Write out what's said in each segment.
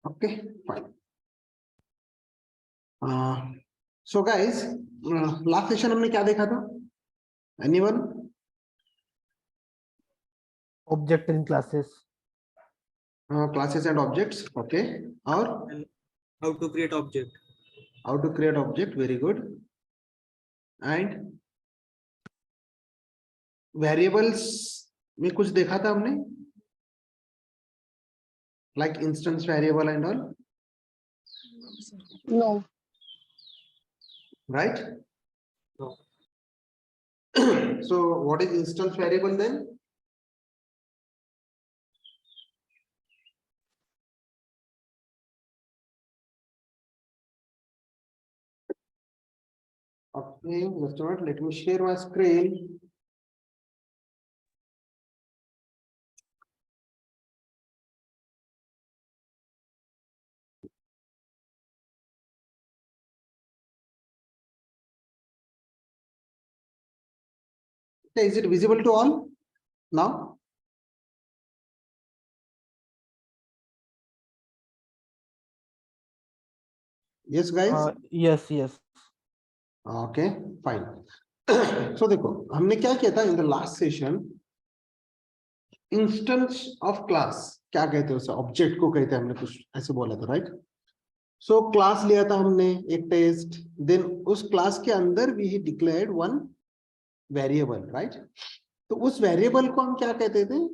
Okay fine. So guys, last session हमने क्या देखा था? Anyone? Object in classes. Classes and objects. Okay. और How to create object. How to create object. Very good. And variables में कुछ देखा था हमने, like instance variable and all, No. Right? No. So what is instance variable then? Okay, just a minute, let me share my screen. Okay, is it visible to all now? Yes, guys. Yes, yes. Okay, fine. So देखो हमने क्या किया था in the last session. Instance of class क्या कहते हैं उसे? Object को कहते हैं, हमने कुछ ऐसे बोला था, राइट? सो क्लास लिया था हमने एक टेस्ट, देन उस क्लास के अंदर we declared one variable, right? तो उस वेरिएबल को हम क्या कहते थे?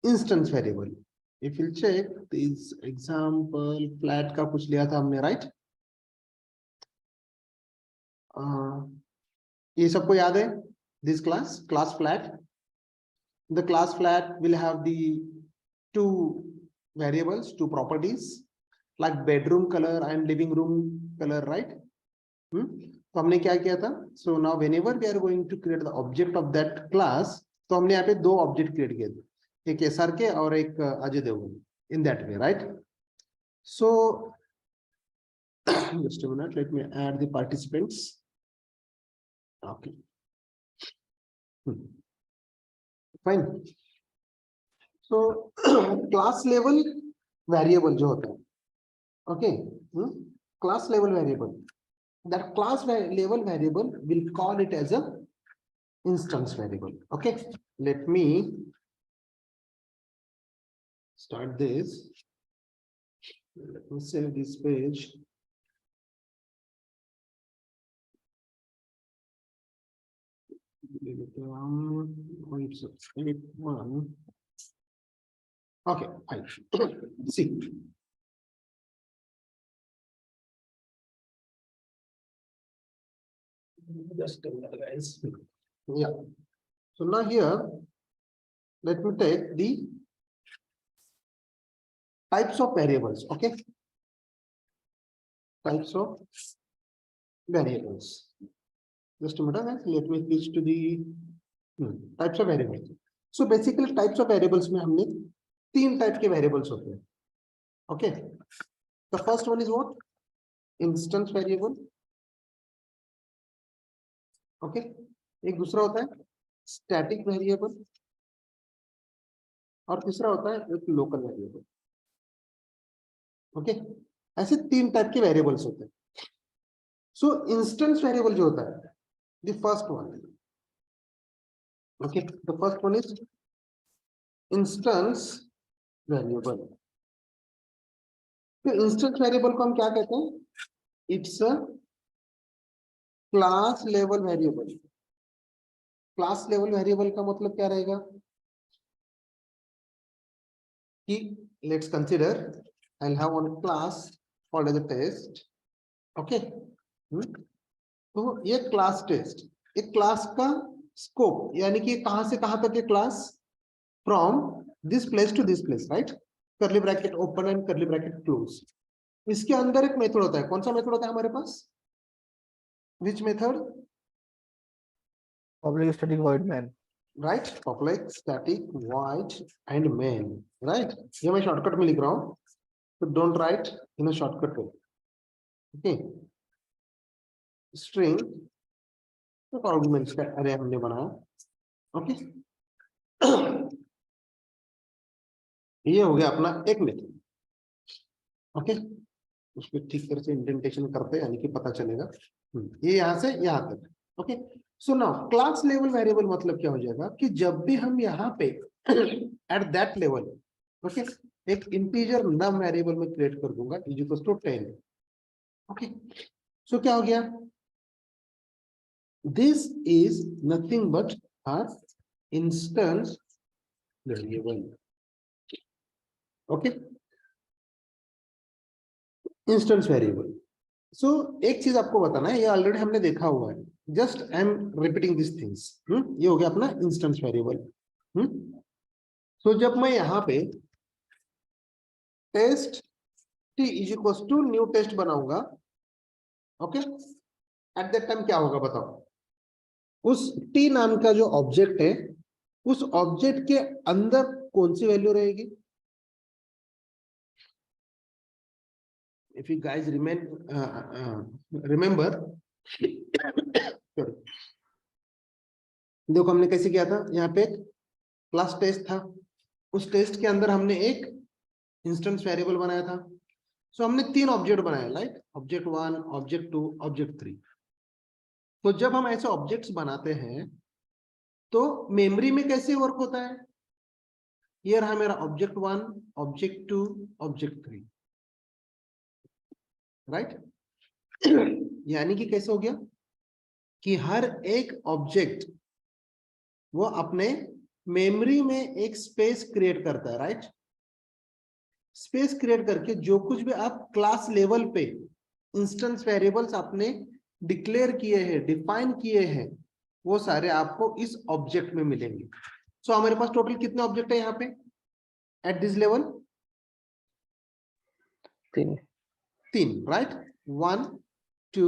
Instance variable. If you check this example, flat का कुछ लिया था हमने, राइट? ये सबको याद है? This class flat. The class flat will have the two variables, two properties, like bedroom color and living room color, right? तो हमने क्या किया था? So now whenever we are going to create the object of that class, तो हमने यहाँ पे दो ऑब्जेक्ट क्रिएट किए थे, एक एसआर के और एक Ajay Devgan, in that way, right? So just a minute, let me add the participants. Okay. Fine. So class level variable जो होता है, okay, class level variable, that class level variable will call it as a instance variable. Okay, let me start this. Let me save this page. Okay, fine. See. Just a minute, guys. Yeah. So now here, let me take the types of variables. Okay. Types of variables. Just a minute, guys. Let me switch to the types of variables. So basically, types of variables में हमने तीन type के variables होते हैं. Okay, the first one is what? Instance variable. Okay, एक दूसरा होता है स्टैटिक वेरिएबल, और तीसरा होता है एक लोकल वेरिएबल. ओके, ऐसे तीन टाइप के वेरिएबल्स होते हैं. सो इंस्टेंस वेरिएबल जो होता है, the first one, okay, the first one is instance variable. तो इंस्टेंस वेरिएबल को हम क्या कहते हैं? It's a class level variable. Class level variable का मतलब क्या रहेगा कि let's consider I will have one class called as a test. Okay, तो ये क्लास टेस्ट, एक क्लास का स्कोप, यानी कि कहां से कहां तक ये class? From this place to this place, right? Curly bracket open and curly bracket close. इसके अंदर एक मेथड होता है. कौन सा मेथड होता है हमारे पास? Which method? Public static void main. Right, public static void and main, right? ये मैं शॉर्टकट में लिख रहा हूं, तो don't write in a shortcut way. Okay, string तो आर्गुमेंट्स का अरे हमने बनाया. ओके, ये हो गया अपना एक मेथड. ओके, उसको ठीक तरह से इंडेंटेशन करते हैं, यानी कि पता चलेगा। ये यहाँ से यहाँ तक। Okay, so now class level variable मतलब क्या हो जाएगा कि जब भी हम यहाँ पे एट दैट लेवल, ओके, एक इंटीजर नम वेरिएबल में क्रिएट कर दूंगा is equal to 10। Okay, so क्या हो गया, this is nothing but our instance variable. Okay, instance variable. So एक चीज आपको बताना है, ये ऑलरेडी हमने देखा हुआ है, just I am repeating this things. ये हो गया अपना इंस्टेंस वेरिएबल। सो जब मैं यहाँ पे test T is equal to new test बनाऊंगा, ओके, एट दैट टाइम क्या होगा बताओ, उस टी नाम का जो ऑब्जेक्ट है, उस ऑब्जेक्ट के अंदर कौन सी वैल्यू रहेगी? If you guys remember, देखो हमने कैसे किया था, यहाँ पे एक क्लास टेस्ट था, उस टेस्ट के अंदर हमने एक इंस्टेंस वेरिएबल बनाया था। सो हमने 3 ऑब्जेक्ट बनाए, लाइक ऑब्जेक्ट 1, ऑब्जेक्ट 2, ऑब्जेक्ट 3। तो जब हम ऐसे ऑब्जेक्ट्स बनाते हैं तो मेमोरी में कैसे वर्क होता है, ये रहा मेरा ऑब्जेक्ट 1, ऑब्जेक्ट 2, ऑब्जेक्ट 3, राइट। यानी कि कैसे हो गया कि हर एक ऑब्जेक्ट वो अपने मेमोरी में एक स्पेस क्रिएट करता है, राइट। स्पेस क्रिएट करके जो कुछ भी आप क्लास लेवल पे इंस्टेंस वेरिएबल्स आपने डिक्लेयर किए हैं, डिफाइन किए हैं, वो सारे आपको इस ऑब्जेक्ट में मिलेंगे। सो हमारे पास टोटल कितने ऑब्जेक्ट है यहाँ पे eight this level? 3, right, 1, 2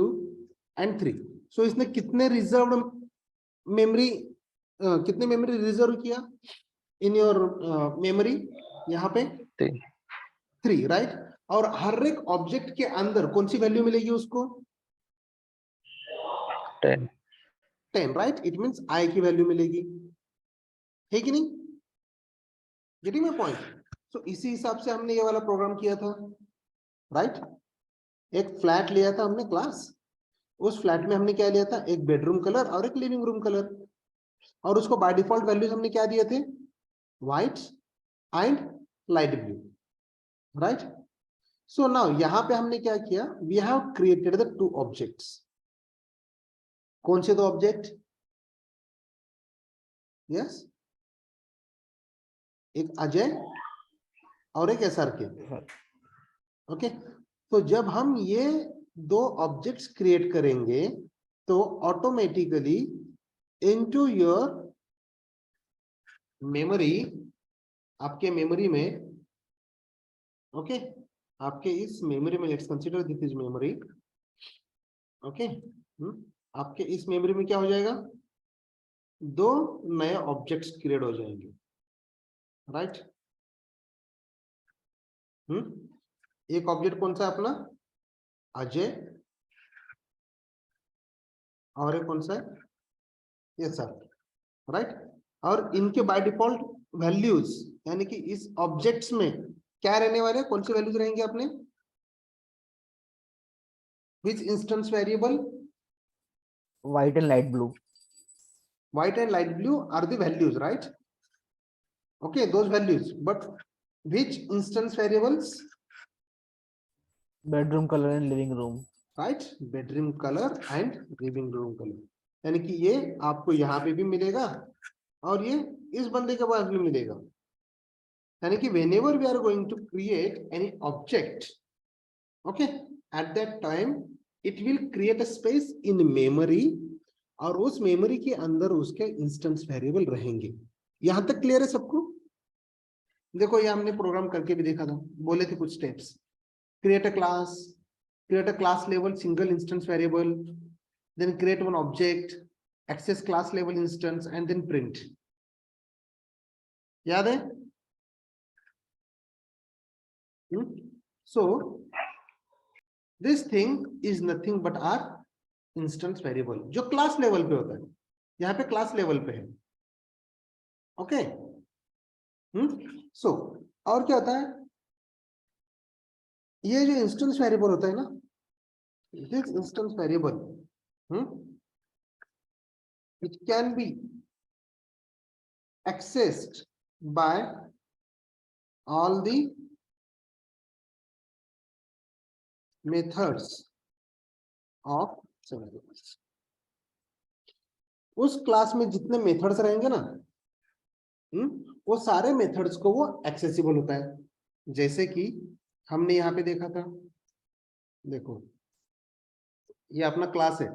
and 3। सो इसने कितने रिजर्व्ड मेमोरी, कितने मेमोरी रिजर्व किया इन योर मेमोरी? यहाँ पे 3, राइट। और हर एक ऑब्जेक्ट के अंदर कौन सी वैल्यू मिलेगी उसको? 10, राइट। इट मींस आई की वैल्यू मिलेगी, है कि नहीं? Getting my point? सो इसी हिसाब से हमने ये वाला प्रोग्राम किया था, राइट। एक फ्लैट लिया था हमने क्लास, उस फ्लैट में हमने क्या लिया था, एक बेडरूम कलर और एक लिविंग रूम कलर, और उसको बाय डिफॉल्ट वैल्यूज हमने क्या दिए थे, white and light blue, right. So now यहाँ पे हमने क्या किया, we have created the 2 objects. कौन से 2 ऑब्जेक्ट? यस, एक अजय और एक एसआर के। ओके, तो जब हम ये 2 ऑब्जेक्ट्स क्रिएट करेंगे तो ऑटोमेटिकली इनटू योर मेमोरी, आपके मेमोरी में, ओके, आपके इस मेमोरी में, let's consider this is memory, okay, आपके इस मेमोरी में क्या हो जाएगा, 2 नए ऑब्जेक्ट्स क्रिएट हो जाएंगे, राइट। एक ऑब्जेक्ट कौन सा है अपना, अजय, और एक कौन सा है, ये सर, राइट। और इनके बाय डिफॉल्ट वैल्यूज, यानी कि इस ऑब्जेक्ट्स में क्या रहने वाले, कौन सी वैल्यूज रहेंगे अपने, which instance variable? White and light blue. White and light blue are the values, right? Okay, those values, but which instance variables? Bedroom color and living room. Right, bedroom color and living room color, यानी कि ये आपको यहाँ पे भी मिलेगा और ये इस बंदे के पास भी मिलेगा। यानी कि whenever we are going to create any object, okay, at that time it will create a space in memory, और उस मेमोरी के अंदर उसके इंस्टेंस वेरिएबल रहेंगे। यहां तक क्लियर है सबको? देखो ये हमने प्रोग्राम करके भी देखा था, बोले थे कुछ steps, create a class level single instance variable, then create one object, access class level instance, and then print. याद है? So this thing is nothing but our instance variable, जो class level पे होता है, यहाँ पे class level पे है, okay? So और क्या होता है, ये जो इंस्टेंस वेरिएबल होता है ना, this instance variable it can be accessed by all the methods of variables. उस क्लास में जितने मेथड्स रहेंगे ना, वो सारे मेथड्स को वो एक्सेसिबल होता है। जैसे कि हमने यहाँ पे देखा था, देखो ये अपना क्लास है।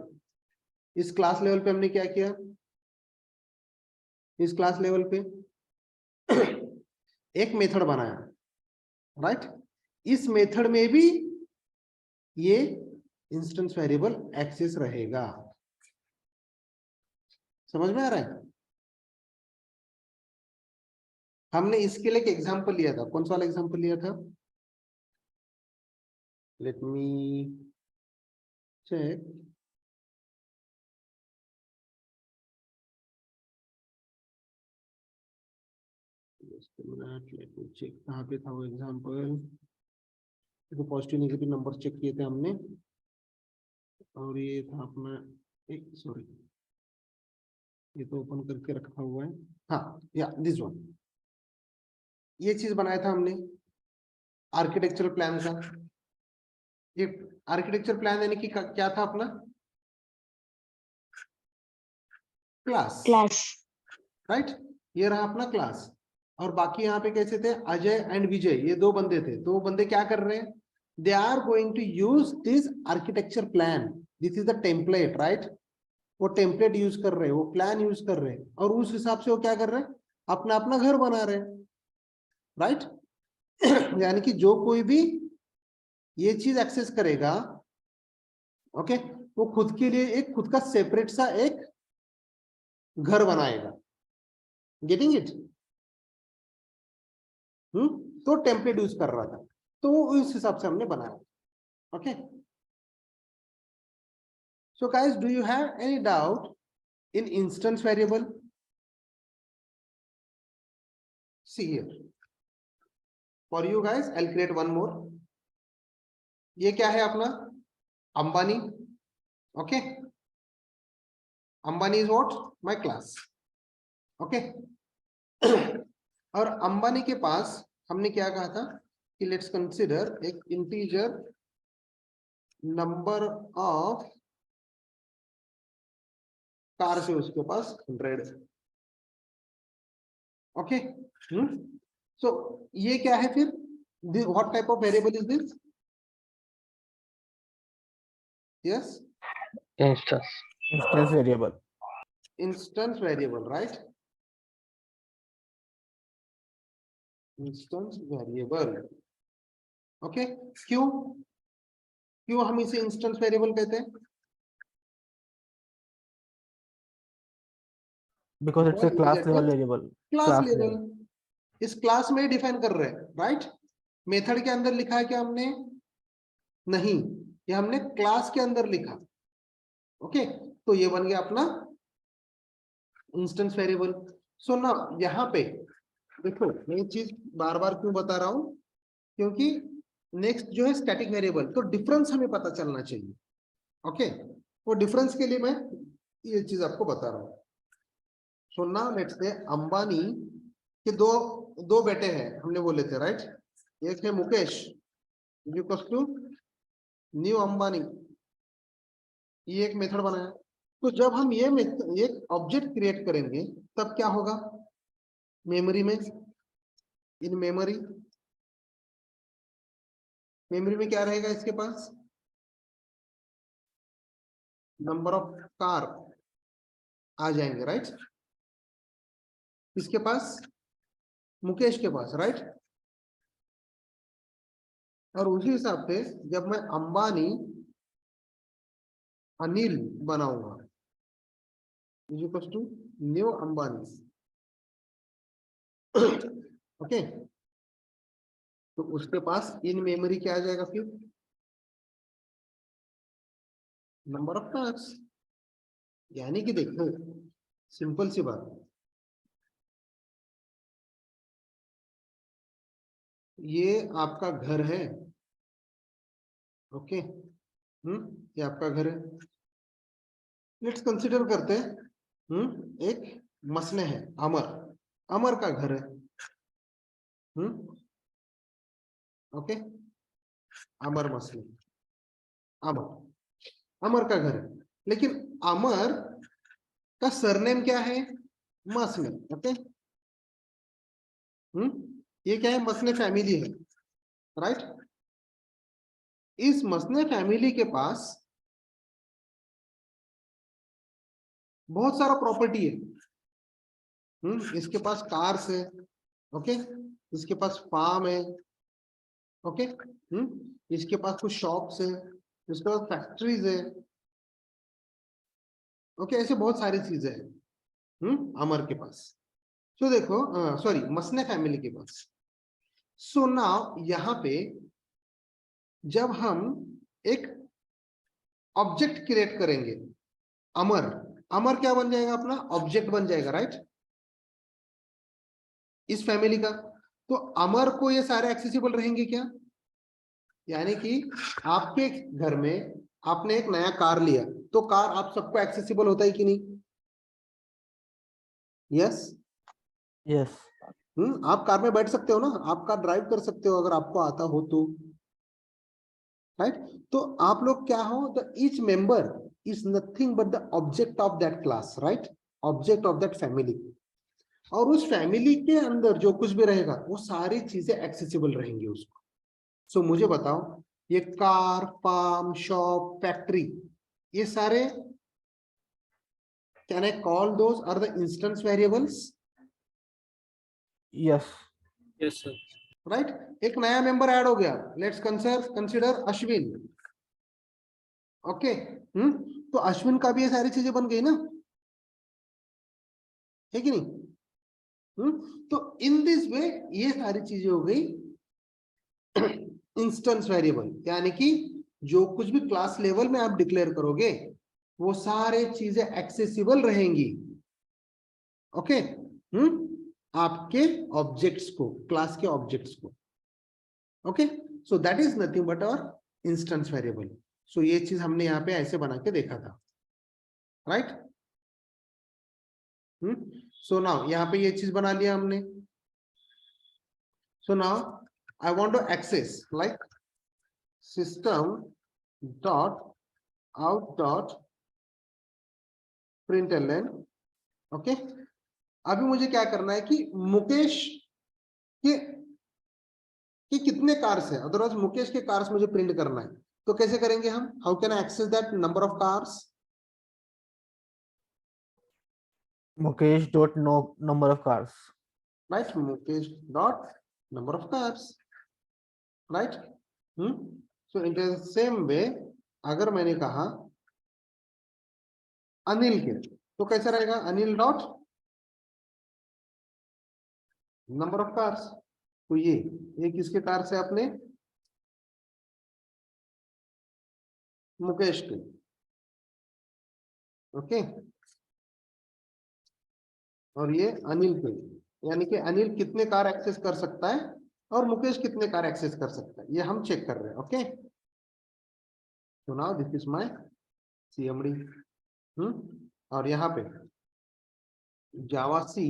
इस क्लास लेवल पे हमने क्या किया, इस क्लास लेवल पे एक मेथड बनाया, राइट। इस मेथड में भी ये इंस्टेंस वेरिएबल एक्सेस रहेगा। समझ में आ रहा है? हमने इसके लिए एक एग्जांपल लिया था। कौन सा वाला एग्जांपल लिया था? Let me check. Let me check, कहाँ पे था वो एग्जांपल? तो पॉजिटिव नेगेटिव नंबर चेक किए थे हमने, और ये था अपना एक, सॉरी ये तो ओपन करके रखा हुआ है। हाँ, या दिस वन, ये चीज बनाया था हमने आर्किटेक्चरल प्लान का। ये आर्किटेक्चर प्लान यानी कि क्या था अपना? Class, right. ये रहा अपना क्लास। और बाकी यहाँ पे कैसे थे? अजय एंड विजय, ये दो बंदे थे। तो वो बंदे क्या कर रहे हैं? They are going to use this architecture plan, this is the template, right. वो टेम्पलेट यूज कर रहे हैं, वो प्लान यूज कर रहे हैं, और उस हिसाब से वो क्या कर रहे हैं? अपना अपना घर बना रहे हैं, राइट। यानी कि जो कोई भी ये चीज एक्सेस करेगा, ओके, वो खुद के लिए एक खुद का सेपरेट सा एक घर बनाएगा। Getting it? तो टेम्पलेट यूज कर रहा था, तो उस हिसाब से हमने बनाया। Okay, so guys, do you have any doubt in instance variable? See here, for you guys I'll create one more. ये क्या है अपना? Ambani. Okay, Ambani is what? My class. Okay. और अंबानी के पास हमने क्या कहा था कि लेट्स कंसिडर एक इंटीजर नंबर ऑफ कार से उसके पास 100। ओके, सो ये क्या है फिर? What type of variable is this? Yes, Instance variable. Instance variable, right. Instance variable, okay. क्यों क्यों हम इसे इंस्टेंस वेरिएबल कहते हैं? Because it's a class level variable. Class Class level, level. इस क्लास में डिफाइन कर रहे हैं, राइट। मेथड के अंदर लिखा है क्या हमने? नहीं, ये हमने क्लास के अंदर लिखा। ओके, तो ये बन गया अपना इंस्टेंस वेरिएबल। सो ना यहाँ पे देखो, मैं ये चीज बार बार क्यों बता रहा हूं, क्योंकि नेक्स्ट जो है स्टैटिक वेरिएबल, तो डिफरेंस हमें पता चलना चाहिए। ओके, वो डिफरेंस के लिए मैं ये चीज आपको बता रहा हूँ। सो ना लेट्स से अंबानी के दो बेटे हैं, हमने बोले थे, राइट। एक है Mukesh equals to new Ambani, ये एक मेथड बनाया। तो जब हम ये एक ऑब्जेक्ट क्रिएट करेंगे तब क्या होगा? मेमोरी में, इन मेमोरी में क्या रहेगा? इसके पास नंबर ऑफ कार आ जाएंगे, राइट। इसके पास, मुकेश के पास, राइट। और उसी हिसाब से जब मैं अंबानी अनिल बनाऊंगा equals to new Ambani, okay, तो उसके पास इन मेमोरी क्या आ जाएगा फिर? Number of cars. यानी कि देखो, सिंपल सी बात, ये आपका घर है, ओके, ये आपका घर है। लेट्स कंसिडर करते हैं, एक मसले है, अमर, अमर का घर है। ओके, अमर मसले, अमर, अमर का घर है, लेकिन अमर का सरनेम क्या है? मसले। ओके, ये क्या है? मसले फैमिली है, राइट। इस मसले फैमिली के पास बहुत सारा प्रॉपर्टी है। इसके पास कार्स है, ओके, इसके पास फार्म है, ओके, इसके पास कुछ शॉप्स है, इसके पास फैक्ट्रीज है, ओके, ऐसे बहुत सारी चीजें हैं अमर के पास। तो देखो, सॉरी, मसने फैमिली के पास। सो नाउ यहाँ पे जब हम एक ऑब्जेक्ट क्रिएट करेंगे, अमर, अमर क्या बन जाएगा? अपना ऑब्जेक्ट बन जाएगा, राइट, इस फैमिली का। तो अमर को ये सारे एक्सेसिबल रहेंगे क्या? यानी कि आपके घर में आपने एक नया कार लिया, तो कार आप सबको एक्सेसिबल होता है कि नहीं? यस, यस, आप कार में बैठ सकते हो ना, आप कार ड्राइव कर सकते हो अगर आपको आता हो तो, राइट। तो आप लोग क्या हो? The each member is nothing but the object of that class, right, object of that family. और उस फैमिली के अंदर जो कुछ भी रहेगा वो सारी चीजें एक्सेसिबल रहेंगी उसको। सो मुझे बताओ, ये कार, फार्म, शॉप, फैक्ट्री, ये सारे, can I call those are the instance variables? Yes, Yes, sir. Right. एक नया मेंबर ऐड हो गया, लेट्स कंसिडर अश्विन, ओके, तो अश्विन का भी ये सारी चीजें बन गई ना, है कि नहीं? तो इन दिस वे ये सारी चीजें हो गई इंस्टेंस वेरिएबल, यानी कि जो कुछ भी क्लास लेवल में आप डिक्लेयर करोगे वो सारे चीजें एक्सेसिबल रहेंगी, ओके, आपके ऑब्जेक्ट्स को, क्लास के ऑब्जेक्ट्स को, okay. So that is nothing but our instance variable. So ये चीज हमने यहाँ पे ऐसे बना के देखा था, राइट। सो नाउ यहाँ पे ये चीज बना लिया हमने। So now I want to access like system dot out dot println, okay. अभी मुझे क्या करना है कि मुकेश के कितने कार्स है, अदरवाइज मुकेश के कार्स मुझे प्रिंट करना है, तो कैसे करेंगे हम? How can I access that number of cars? Mukesh dot no number of cars. Right, Mukesh dot number of cars, right. So in the same way अगर मैंने कहा अनिल के, तो कैसा रहेगा? Anil dot number of cars. तो ये किसके कार्स है? अपने मुकेश के, ओके, और ये अनिल के, यानी कि अनिल कितने कार एक्सेस कर सकता है और मुकेश कितने कार एक्सेस कर सकता है, ये हम चेक कर रहे हैं, ओके। तो now this is my CMD, और यहाँ पे javac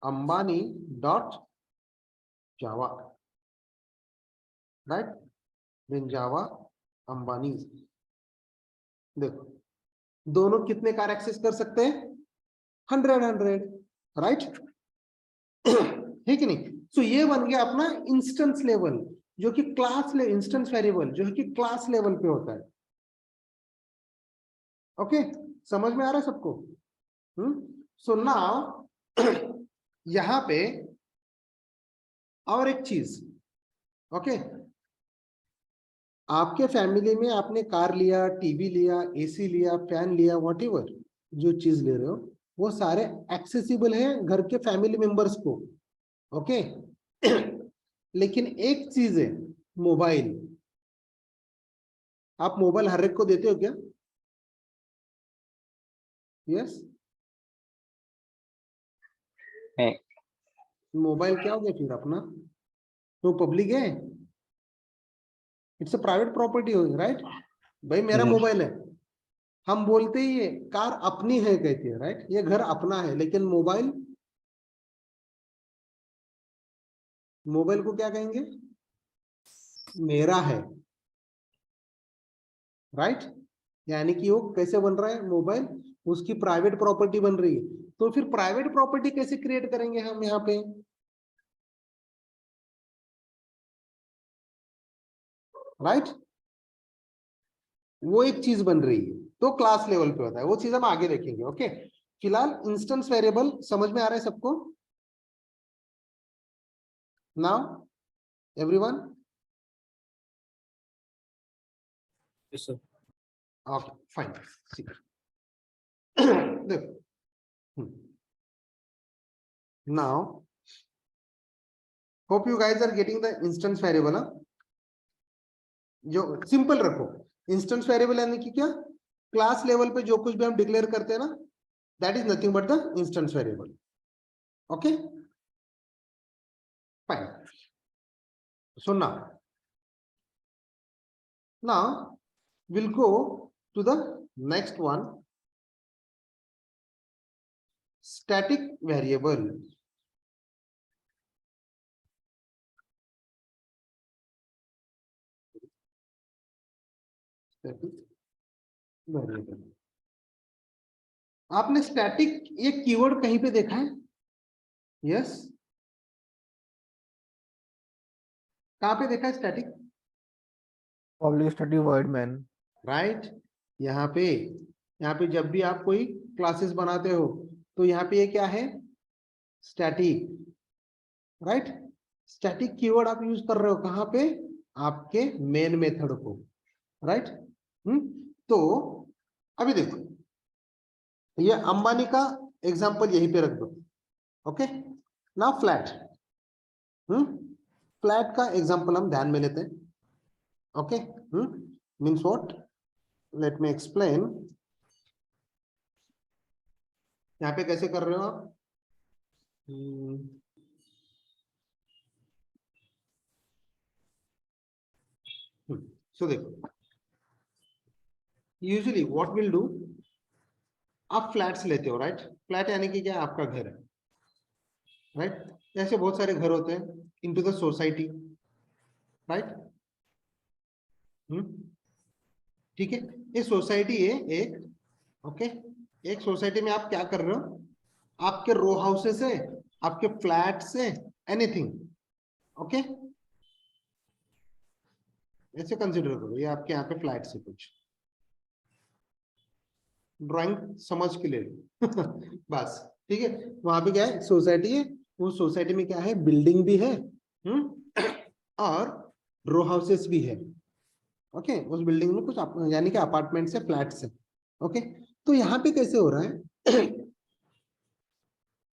Ambani dot Java, right, then Java Ambani. देखो दोनों कितने कार एक्सेस कर सकते हैं? 100, राइट, है कि नहीं? सो ये बन गया अपना इंस्टेंस लेवल, जो कि क्लास ले, इंस्टेंस वेरिएबल जो है कि क्लास लेवल पे होता है, ओके। समझ में आ रहा है सबको? सो नाउ यहां पे और एक चीज, ओके, आपके फैमिली में आपने कार लिया, टीवी लिया, एसी लिया, फैन लिया, व्हाटएवर जो चीज ले रहे हो वो सारे एक्सेसिबल है घर के फैमिली मेंबर्स को, ओके। लेकिन एक चीज है, मोबाइल। आप मोबाइल हर एक को देते हो क्या? यस, मोबाइल क्या हो गया फिर अपना? तो पब्लिक है, इट्स अ प्राइवेट प्रॉपर्टी होगी, राइट? भाई मेरा Yes. मोबाइल है, हम बोलते ही ये कार अपनी है कहती है, राइट? ये घर अपना है, लेकिन मोबाइल, मोबाइल को क्या कहेंगे? मेरा है, राइट? यानी कि वो कैसे बन रहा है मोबाइल, उसकी प्राइवेट प्रॉपर्टी बन रही है। तो फिर प्राइवेट प्रॉपर्टी कैसे क्रिएट करेंगे हम यहाँ पे? राइट? वो एक चीज बन रही है, तो क्लास लेवल पे होता है, वो चीज हम आगे देखेंगे। ओके, फिलहाल इंस्टेंस वेरिएबल समझ में आ रहा है सबको? Now everyone? Yes, sir. Okay fine. देखो, now hope you guys are getting the instance variable. जो सिंपल रखो, इंस्टेंस वेरिएबल यानी कि क्या? क्लास लेवल पे जो कुछ भी हम डिक्लेयर करते हैं ना, that is nothing but the instance variable. Okay fine. So now we'll go to the next one, static variable. Static variable. आपने स्टैटिक ये कीवर्ड कहीं पे देखा है? यस, कहां पे देखा है static? Public static void main. Right, यहाँ पे जब भी आप कोई क्लासेस बनाते हो तो यहाँ पे ये क्या है? Static, right? स्टैटिक कीवर्ड आप यूज कर रहे हो कहां पे? आपके मेन मेथड को, राइट? तो अभी देखो, ये अंबानी का एग्जांपल यहीं पे रख दो। ओके, नाउ फ्लैट, फ्लैट का एग्जांपल हम ध्यान में लेते हैं। Okay, means what? Let me explain. यहाँ पे कैसे कर रहे हो आप? सो देखो, यूजुअली व्हाट विल डू, आप फ्लैट्स लेते हो, राइट? फ्लैट यानी कि क्या? आपका घर है, राइट? ऐसे बहुत सारे घर होते हैं इनटू द सोसाइटी, राइट? ठीक है, ये सोसाइटी है एक। ओके, एक सोसाइटी में आप क्या कर रहे हो? आपके रो हाउसेस है, आपके फ्लैट्स है, एनीथिंग। ओके, ऐसे कंसिडर करो, ये आपके यहाँ पे फ्लैट्स है कुछ। ड्राइंग समझ के ले लो बस, ठीक है? वहां पे क्या है? सोसाइटी है, उस सोसाइटी में क्या है? बिल्डिंग भी है, और रो हाउसेस भी है। ओके, उस बिल्डिंग में कुछ यानी कि अपार्टमेंट्स है, फ्लैट्स है। ओके, तो यहाँ पे कैसे हो रहा है?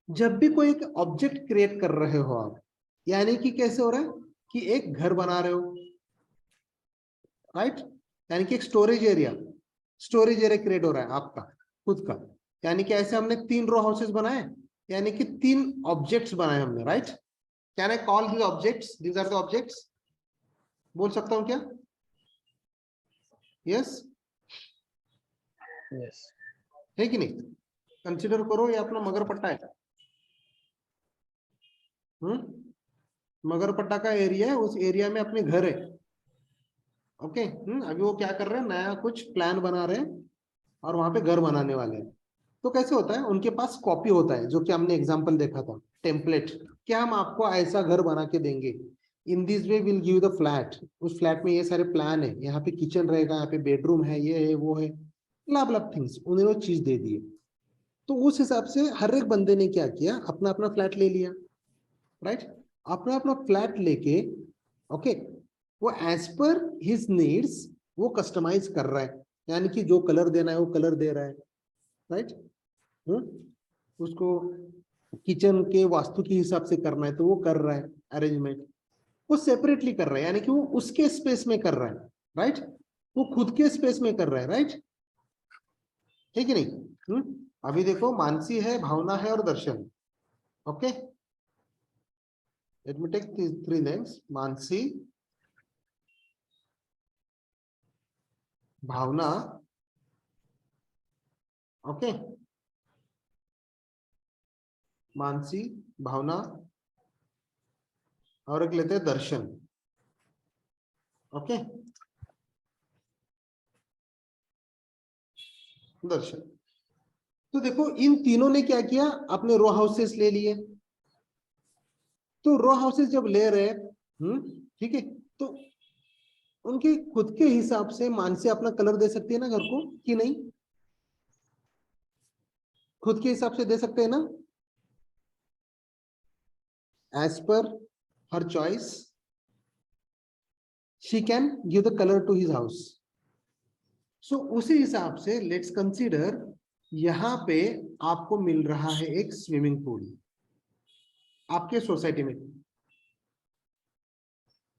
जब भी कोई एक ऑब्जेक्ट क्रिएट कर रहे हो आप, यानी कि कैसे हो रहा है कि एक घर बना रहे हो, राइट? यानी कि एक स्टोरेज एरिया क्रिएट हो रहा है आपका खुद का। यानी कि ऐसे हमने 3 रो हाउसेस बनाए, यानी कि 3 ऑब्जेक्ट्स बनाए हमने, राइट? Can I call these objects? These are the objects, बोल सकता हूं क्या? Yes, Yes. है कि नहीं? कंसिडर करो ये अपना मगरपट्टा है, मगरपट्टा का एरिया है, उस एरिया में अपने घर है। ओके, अभी वो क्या कर रहे हैं? नया कुछ प्लान बना रहे हैं और वहां पे घर बनाने वाले हैं। तो कैसे होता है? उनके पास कॉपी होता है, जो कि हमने एग्जांपल देखा था, टेम्पलेट। क्या हम आपको ऐसा घर बना के देंगे, in this way will give the flat. उस फ्लैट में ये सारे प्लान है, यहाँ पे किचन रहेगा, यहाँ पे बेडरूम है, ये है, वो है, लब लब थिंग्स, उन्हें वो चीज दे दिए। तो उस हिसाब से हर एक बंदे ने क्या किया? अपना अपना फ्लैट ले लिया, राइट? अपना अपना फ्लैट लेके, ओके, वो एज पर हिज नीड्स वो कस्टमाइज कर रहा है, यानी कि जो कलर देना है वो कलर दे रहा है, राइट? उसको किचन के वास्तु के हिसाब से करना है तो वो कर रहा है अरेंजमेंट, वो सेपरेटली कर रहा है, यानी कि वो उसके स्पेस में कर रहा है, राइट? वो खुद के स्पेस में कर रहा है, राइट? है कि नहीं? अभी देखो, मानसी है, भावना है और Darshan. Okay, let me take 3 names, Mansi, Bhavna, okay, Mansi, Bhavna, और एक लेते हैं दर्शन, ओके, दर्शन। तो देखो इन तीनों ने क्या किया, अपने रो हाउसेस ले लिए। तो रो हाउसेस जब ले रहे, ठीक है, तो उनके खुद के हिसाब से मानसी अपना कलर दे सकती है ना घर को, कि नहीं? खुद के हिसाब से दे सकते हैं ना, as per her choice she can give the colour to his house. सो उसी हिसाब से लेट्स कंसीडर, यहां पे आपको मिल रहा है एक स्विमिंग पूल आपके सोसाइटी में,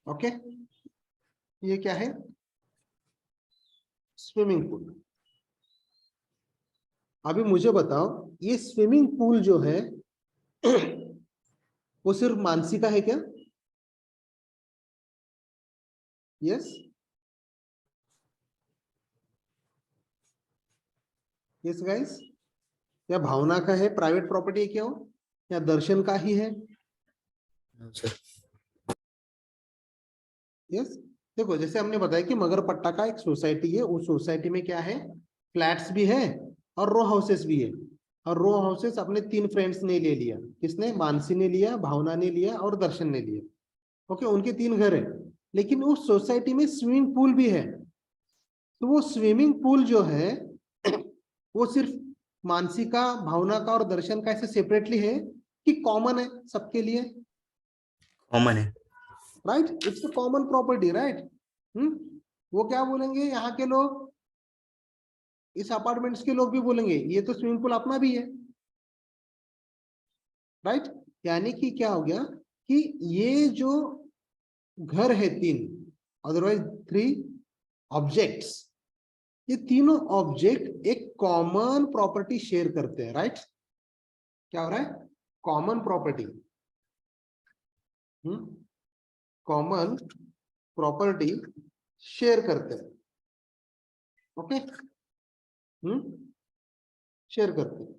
ओके, ये क्या है? Swimming pool. अभी मुझे बताओ, ये स्विमिंग पूल जो है वो सिर्फ मानसी का है क्या? यस, यस गाइस, या भावना का है, प्राइवेट प्रॉपर्टी है क्या हो, या दर्शन का ही है? No, sir. यस। देखो जैसे हमने बताया कि मगरपट्टा का एक सोसाइटी है, उस सोसाइटी में क्या है, फ्लैट्स भी है और रो हाउसेस भी है। और रो हाउसेस अपने 3 फ्रेंड्स ने ले लिया, किसने? मानसी ने लिया, भावना ने लिया और दर्शन ने लिया, ओके, उनके 3 घर है। लेकिन उस सोसाइटी में स्विमिंग पूल भी है। तो वो स्विमिंग पूल जो है वो सिर्फ मानसी का, भावना का और दर्शन का ऐसे सेपरेटली है कि कॉमन है सबके लिए? Common है। Right, it's a common property, right. वो क्या बोलेंगे यहाँ के लोग, इस अपार्टमेंट्स के लोग भी बोलेंगे ये तो स्विमिंग पूल अपना भी है, राइट। यानी कि क्या हो गया कि ये जो घर है 3, अदरवाइज 3 ऑब्जेक्ट्स, ये तीनों ऑब्जेक्ट एक कॉमन प्रॉपर्टी शेयर करते हैं, राइट। क्या हो रहा है? Common property, common property share करते हैं, ओके, शेयर करते हैं।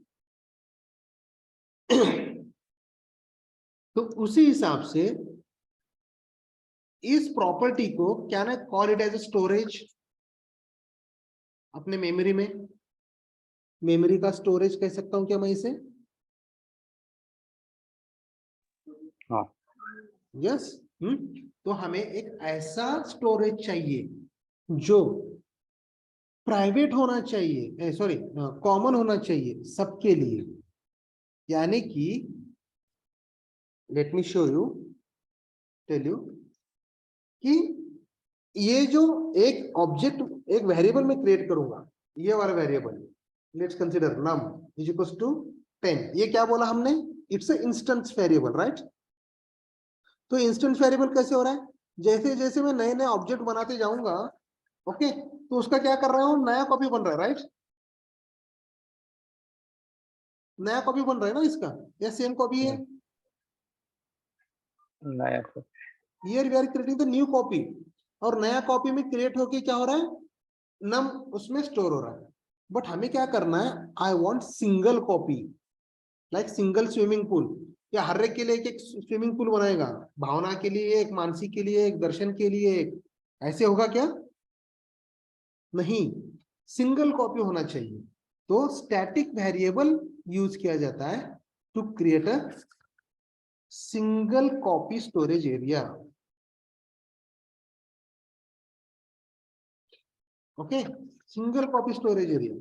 तो उसी हिसाब से इस प्रॉपर्टी को क्या ना, कॉल इट एज स्टोरेज। अपने मेमोरी में, मेमोरी का स्टोरेज कह सकता हूं क्या मैं इसे? हाँ। यस। तो हमें एक ऐसा स्टोरेज चाहिए जो प्राइवेट होना चाहिए, सॉरी कॉमन होना चाहिए सबके लिए। यानी कि let me show you, tell you कि ये जो एक ऑब्जेक्ट, एक वेरिएबल में क्रिएट करूंगा, ये वाला variable, let's consider num is equals to 10। ये क्या बोला हमने? It's a instance variable, right. तो इंस्टेंस वेरिएबल कैसे हो रहा है? जैसे जैसे मैं नए नए ऑब्जेक्ट बनाते जाऊंगा, ओके, तो उसका क्या कर रहा हूं, नया कॉपी बन रहा है, राइट। नया कॉपी बन रहा है ना इसका, या सेम कॉपी है? नया को। Here we are creating the new copy, और नया कॉपी में क्रिएट होके क्या हो रहा है, नम उसमें स्टोर हो रहा है। बट हमें क्या करना है, I want single copy, like single swimming pool. या हर एक के लिए एक एक स्विमिंग पूल बनाएगा, भावना के लिए एक, मानसी के लिए एक, दर्शन के लिए एक, ऐसे होगा क्या? नहीं, सिंगल कॉपी होना चाहिए। तो स्टैटिक वेरिएबल यूज किया जाता है to create a single copy storage area, okay, single copy storage area.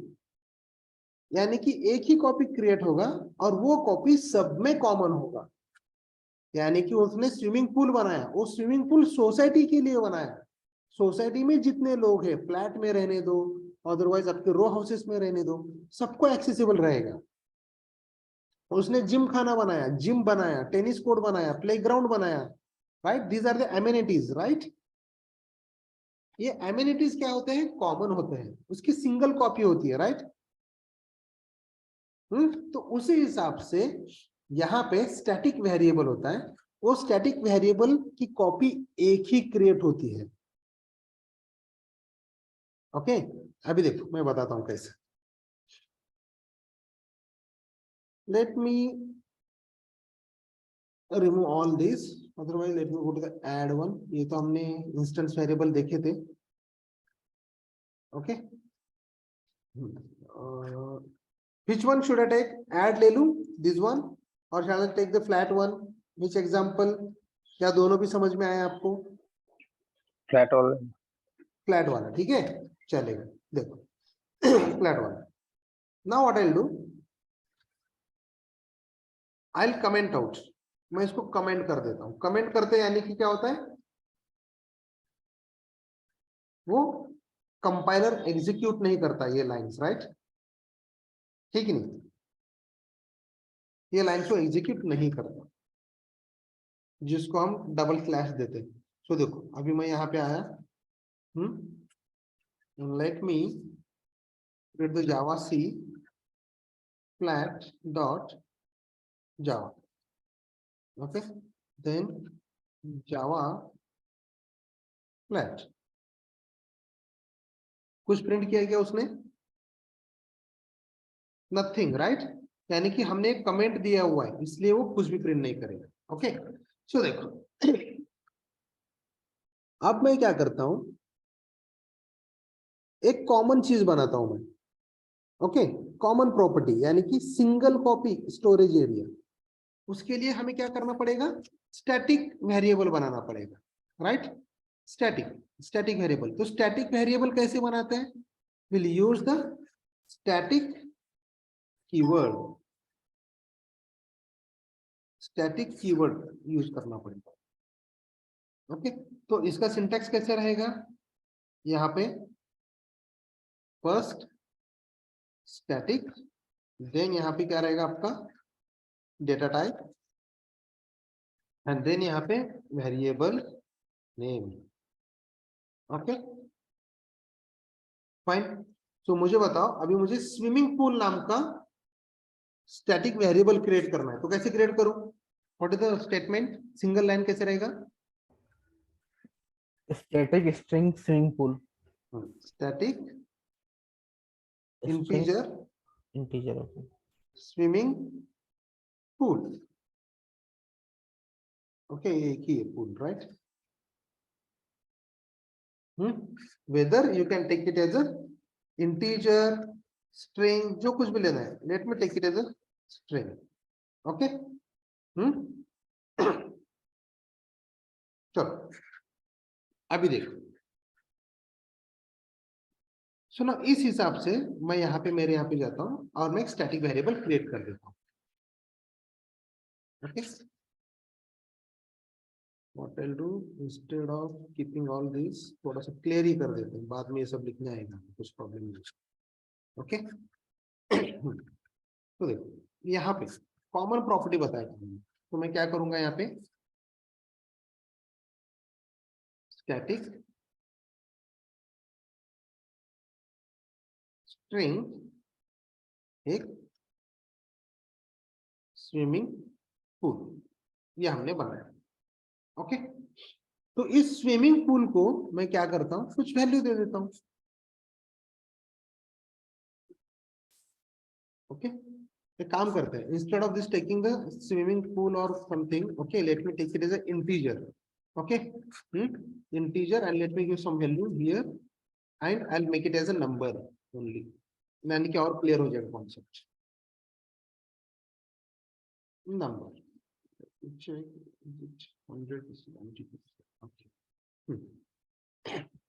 यानी कि एक ही कॉपी क्रिएट होगा और वो कॉपी सब में कॉमन होगा। यानी कि उसने स्विमिंग पूल बनाया, वो स्विमिंग पूल सोसाइटी के लिए बनाया। सोसाइटी में जितने लोग हैं, फ्लैट में रहने दो, अदरवाइज आपके रो हाउसेस में रहने दो, सबको एक्सेसिबल रहेगा। उसने जिम खाना बनाया, जिम बनाया, टेनिस कोर्ट बनाया, प्लेग्राउंड बनाया, right. These are the amenities, right. ये एमिनिटीज क्या होते हैं? कॉमन होते हैं, उसकी सिंगल कॉपी होती है, राइट। तो उसी हिसाब से यहाँ पे स्टैटिक वेरिएबल होता है, वो स्टैटिक वेरिएबल की कॉपी एक ही क्रिएट होती है। ओके अभी देखो मैं बताता हूं कैसे. Let me remove all this, otherwise let me go to the add one. ये तो हमने इंस्टेंस वेरिएबल देखे थे. Okay which one should I take? Add ले लूं this one or shall I take the flat one? Which example? क्या दोनों भी समझ में आए आपको? फ्लैट ऑल फ्लैट वाला ठीक है चलेगा. देखो फ्लैट वाला. Now what I will do, I will comment out. मैं इसको कमेंट कर देता हूं. कमेंट करते यानी कि क्या होता है, वो कंपाइलर एग्जीक्यूट नहीं करता ये लाइंस, राइट? ठीक नहीं, ये लाइंस को एग्जीक्यूट नहीं करता, जिसको हम डबल स्लैश देते हैं. सो देखो अभी मैं यहाँ पे आया. Let me create the java c flat dot java. Okay, then java flat. कुछ प्रिंट किया गया उसने? Nothing, right? यानी कि हमने एक कमेंट दिया हुआ है इसलिए वो कुछ भी प्रिंट नहीं करेगा. ओके सो देखो अब मैं क्या करता हूं, एक कॉमन चीज बनाता हूं मैं. ओके कॉमन प्रॉपर्टी यानी कि सिंगल कॉपी स्टोरेज एरिया. उसके लिए हमें क्या करना पड़ेगा, स्टैटिक वेरिएबल बनाना पड़ेगा, राइट? Static variable. तो स्टैटिक वेरिएबल कैसे बनाते हैं? Will use the static keyword. Static keyword use करना पड़ेगा. ओके तो इसका सिंटैक्स कैसे रहेगा, यहाँ पे फर्स्ट स्टैटिक, देन यहाँ पे क्या रहेगा आपका डेटा टाइप, एंड देन यहाँ पे वेरिएबल नेम. Okay fine. तो मुझे बताओ अभी मुझे स्विमिंग पूल नाम का स्टैटिक वेरिएबल क्रिएट करना है, तो कैसे क्रिएट करूं? What is the statement? Single line कैसे रहेगा? Static string swimming pool. Static String integer integer. Okay. Swimming pool. Okay ये एक ही है pool, right? Whether you can take it as a integer, string, जो कुछ भी लेना है. Let me take it as a string. Okay चलो अभी देखो सुनो. इस हिसाब से मैं यहाँ पे मेरे यहाँ पे जाता हूँ और मैं एक स्टैटिक वेरिएबल क्रिएट कर देता हूँ. Okay what I will do, instead of keeping all this थोड़ा सा क्लियर ही कर देते हैं, बाद में ये सब लिखने आएगा कुछ प्रॉब्लम नहीं. ओके तो देखो यहाँ पे कॉमन प्रॉपर्टी बताया था मैंने, तो मैं क्या करूंगा यहाँ पे स्टैटिक स्ट्रिंग एक स्विमिंग पूल, ये हमने बनाया. ओके तो इस स्विमिंग पूल को मैं क्या करता हूं, कुछ वैल्यू दे देता हूं. ओके एक काम करते हैं, instead of this taking the swimming pool और something, okay let me take it as a integer. Okay integer and let me give some value here and I will make it as a number only, यानी कि और clear हो जाएगा concept. Number 100.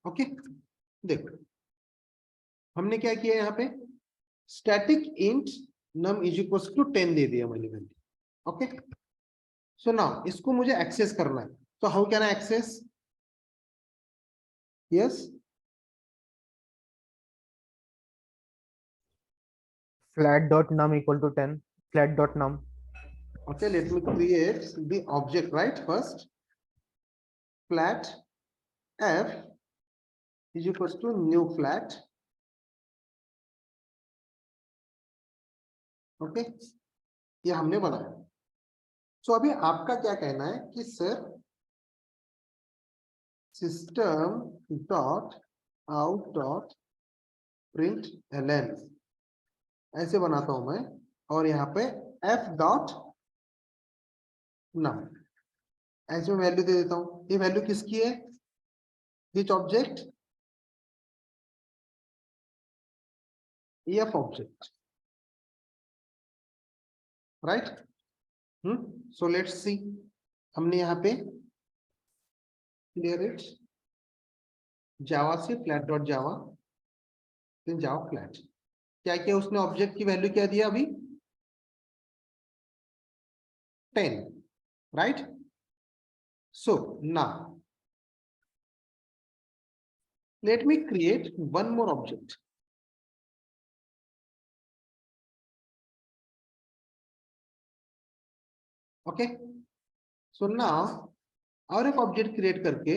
Okay देखो हमने क्या किया यहाँ पे, static int num is equal to 10 दे दिया मैंने वैल्यू. ओके सो नाउ इसको मुझे एक्सेस करना है, तो how can I access? Yes Flat dot num equal to 10. Flat dot num. okay let me create the object, right? First flat f is equals to new flat. Okay ये हमने बनाया. सो अभी आपका क्या कहना है कि sir system dot out dot print ln ऐसे बनाता हूं मैं, और यहाँ पे f डॉट नम ऐसे में वैल्यू दे देता हूं। ये वैल्यू किसकी है? Which object? f object, right. So let's see, हमने यहाँ पे क्लियर इट, जावा से फ्लैट डॉट जावा, फिर जावा फ्लैट, क्या किया उसने? ऑब्जेक्ट की वैल्यू क्या दिया अभी? 10, right. So now let me create one more object. Okay, so now और एक ऑब्जेक्ट क्रिएट करके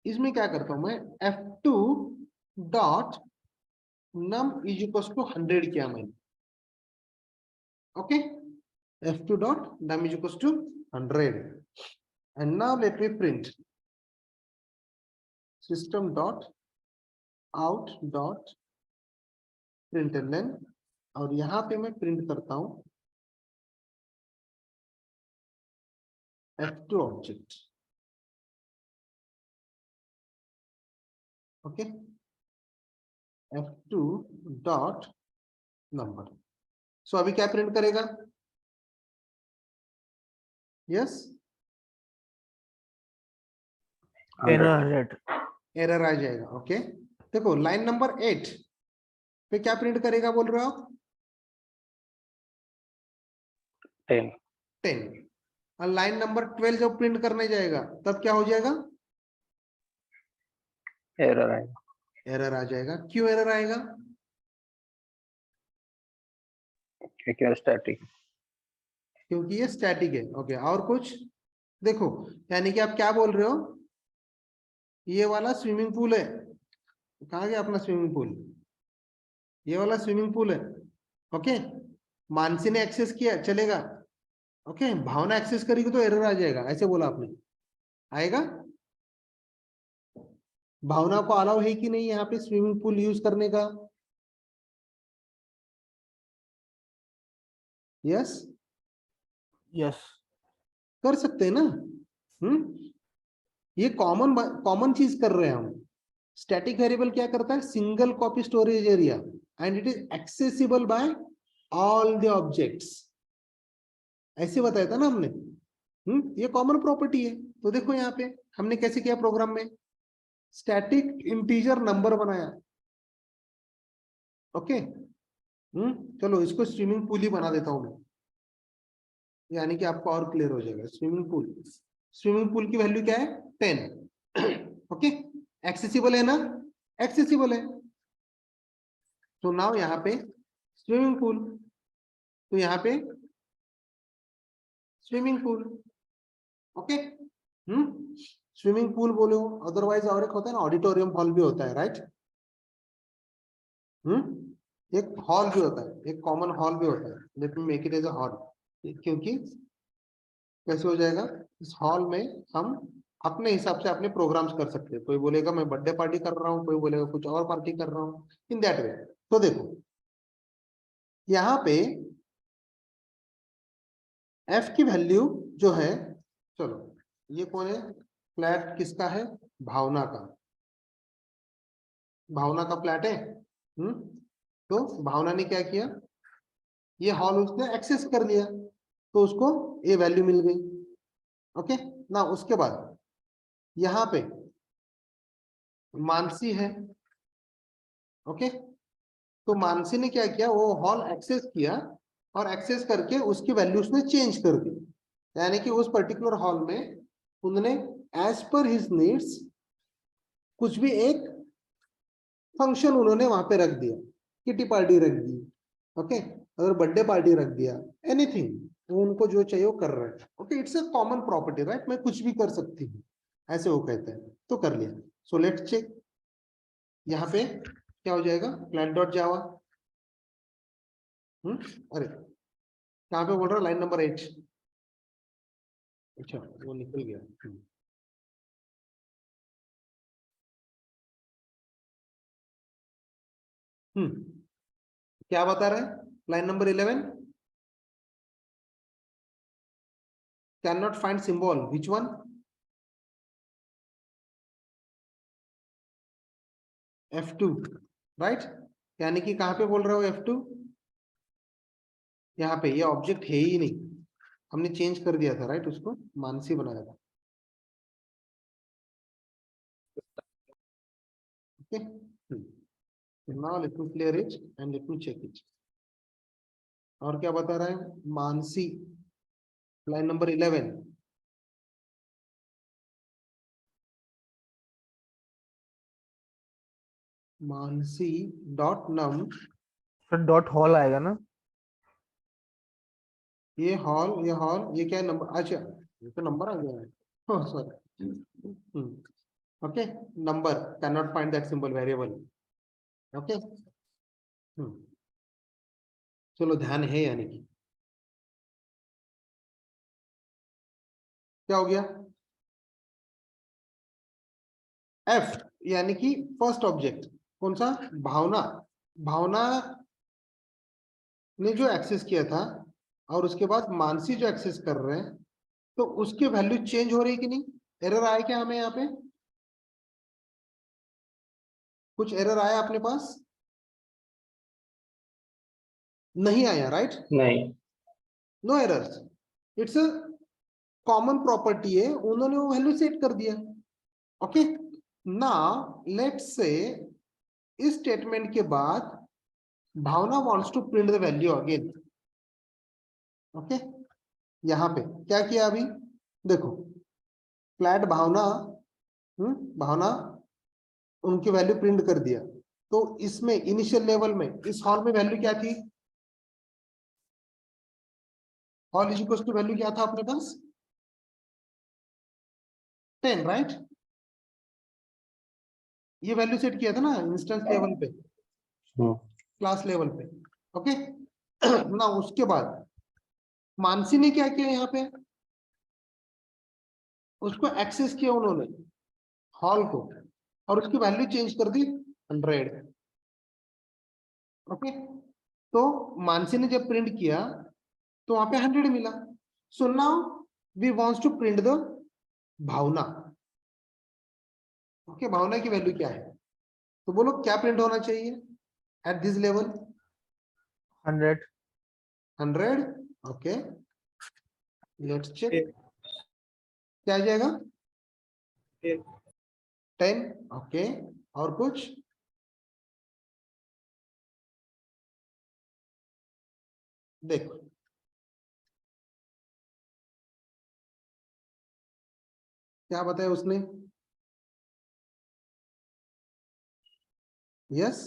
इसमें क्या करता हूं मैं? f2 dot num is equal to 100 किया मैंने। Okay, f2 dot num is equal to 100 and now let me print system dot out dot println, और यहां पे मैं प्रिंट करता हूं f2 object. Okay, f2 dot number. So अभी क्या प्रिंट करेगा? यस, 100. Error. एरर आ जाएगा। ओके, देखो लाइन नंबर 8 पे क्या प्रिंट करेगा बोल रहे हो आप? 10. 10। और लाइन नंबर 12 जब प्रिंट करने जाएगा तब क्या हो जाएगा? एरर आएगा. एरर आ जाएगा। क्यों एरर आएगा? क्योंकि स्टैटिक. क्योंकि ये स्टैटिक है। ओके, और कुछ? देखो, यानी कि आप क्या बोल रहे हो? ये वाला स्विमिंग पूल है, कहाँ गया अपना स्विमिंग पूल? ये वाला स्विमिंग पूल है। ओके, मानसी ने एक्सेस किया, चलेगा। ओके, भावना एक्सेस करेगी तो एरर आ जाएगा, ऐसे बोला आपने। आएगा? भावना को अलाउ है कि नहीं यहाँ पे स्विमिंग पूल यूज करने का? Yes, Yes. कर सकते हैं ना। ये कॉमन चीज कर रहे हैं हम। स्टैटिक वेरिएबल क्या करता है? Single copy storage area and it is accessible bye all the objects, ऐसे बताया था ना हमने। ये कॉमन प्रॉपर्टी है। तो देखो यहाँ पे हमने कैसे किया प्रोग्राम में, स्टैटिक इंटीजर नंबर बनाया। ओके, चलो इसको स्विमिंग पूल ही बना देता हूं मैं, यानी कि आपको और क्लियर हो जाएगा। स्विमिंग पूल, स्विमिंग पूल की वैल्यू क्या है? 10। ओके, एक्सेसिबल है ना? एक्सेसिबल है। तो नाउ यहाँ पे स्विमिंग पूल, तो यहाँ पे swimming pool. Okay, swimming pool बोलो, अदरवाइज और एक होता है ना, ऑडिटोरियम हॉल भी होता है, राइट। एक हॉल भी होता है, एक कॉमन हॉल भी होता है। Let me make it as a hall, क्योंकि कैसे हो जाएगा? इस हॉल में हम अपने हिसाब से अपने प्रोग्राम्स कर सकते हैं। कोई बोलेगा मैं बर्थडे पार्टी कर रहा हूँ, कोई बोलेगा कुछ और पार्टी कर रहा हूँ, इन दैट वे। तो देखो यहाँ पे f की वैल्यू जो है, चलो ये कौन है? फ्लैट किसका है? भावना का। भावना का फ्लैट है। तो भावना ने क्या किया? ये हॉल उसने एक्सेस कर लिया, तो उसको ये वैल्यू मिल गई। ओके ना, उसके बाद यहाँ पे मानसी है। ओके, तो मानसी ने क्या किया? वो हॉल एक्सेस किया और एक्सेस करके उसकी वैल्यू उसने चेंज कर दी, यानी कि उस पर्टिकुलर हॉल में उन्होंने एज पर हिज नीड्स कुछ भी एक फंक्शन उन्होंने वहां पे रख दिया। किटी पार्टी रख दी, ओके, अगर बर्थडे पार्टी रख दिया, एनीथिंग, वो उनको जो चाहिए वो कर रहे हैं। Okay, it's a common property, right. मैं कुछ भी कर सकती हूँ, ऐसे वो कहते हैं। तो कर लिया। सो लेट्स चेक, यहाँ पे क्या हो जाएगा? फ्लैट डॉट जावा। अरे कहाँ पे बोल रहा? Line number 8। अच्छा, वो निकल गया। क्या बता रहे हैं line number 11? Can not find symbol, which one? F2, right? यानी कि कहां पे बोल रहे हो F2? यहाँ पे, ये ऑब्जेक्ट है ही नहीं, हमने चेंज कर दिया था, राइट? उसको मानसी बनाया था। Okay, now let me clear it and let me check it. और क्या बता रहा है Mansi, line number 11? Mansi dot num, फिर डॉट हॉल आएगा ना? ये हॉल, ये क्या नंबर? अच्छा, ये तो नंबर आ गया है, sorry. Okay, number can not find that symbol variable. Okay, चलो ध्यान है, यानी कि क्या हो गया? F यानी कि फर्स्ट ऑब्जेक्ट कौन सा? भावना। भावना ने जो एक्सेस किया था और उसके बाद मानसी जो एक्सेस कर रहे हैं, तो उसके वैल्यू चेंज हो रही कि नहीं? एरर आया क्या हमें यहाँ पे? कुछ एरर आया अपने पास? नहीं आया, राइट? नहीं। No errors, it's a common property है, उन्होंने वो वैल्यू सेट कर दिया। ओके, नाउ लेट्स से इस स्टेटमेंट के बाद Bhavna wants to print the value again. Okay, यहाँ पे क्या किया अभी देखो, फ्लैट भावना, भावना उनकी वैल्यू प्रिंट कर दिया। तो इसमें इनिशियल लेवल में इस हॉल में वैल्यू क्या थी? Hall is equal to value क्या था अपने पास? 10, राइट? ये वैल्यू सेट किया था ना इंस्टेंस लेवल पे, क्लास लेवल पे। ओके, ना उसके बाद मानसी ने क्या किया यहाँ पे? उसको एक्सेस किया उन्होंने हॉल को, और उसकी वैल्यू चेंज कर दी 100। ओके, तो मानसी ने जब प्रिंट किया तो वहां पे 100 मिला। So now we wants to print the Bhavna. Okay, Bhavna की वैल्यू क्या है? तो बोलो क्या प्रिंट होना चाहिए at this level? 100। 100। Okay, let's check क्या आ जाएगा? 10। ओके, और कुछ? देखो, क्या बताया उसने? यस,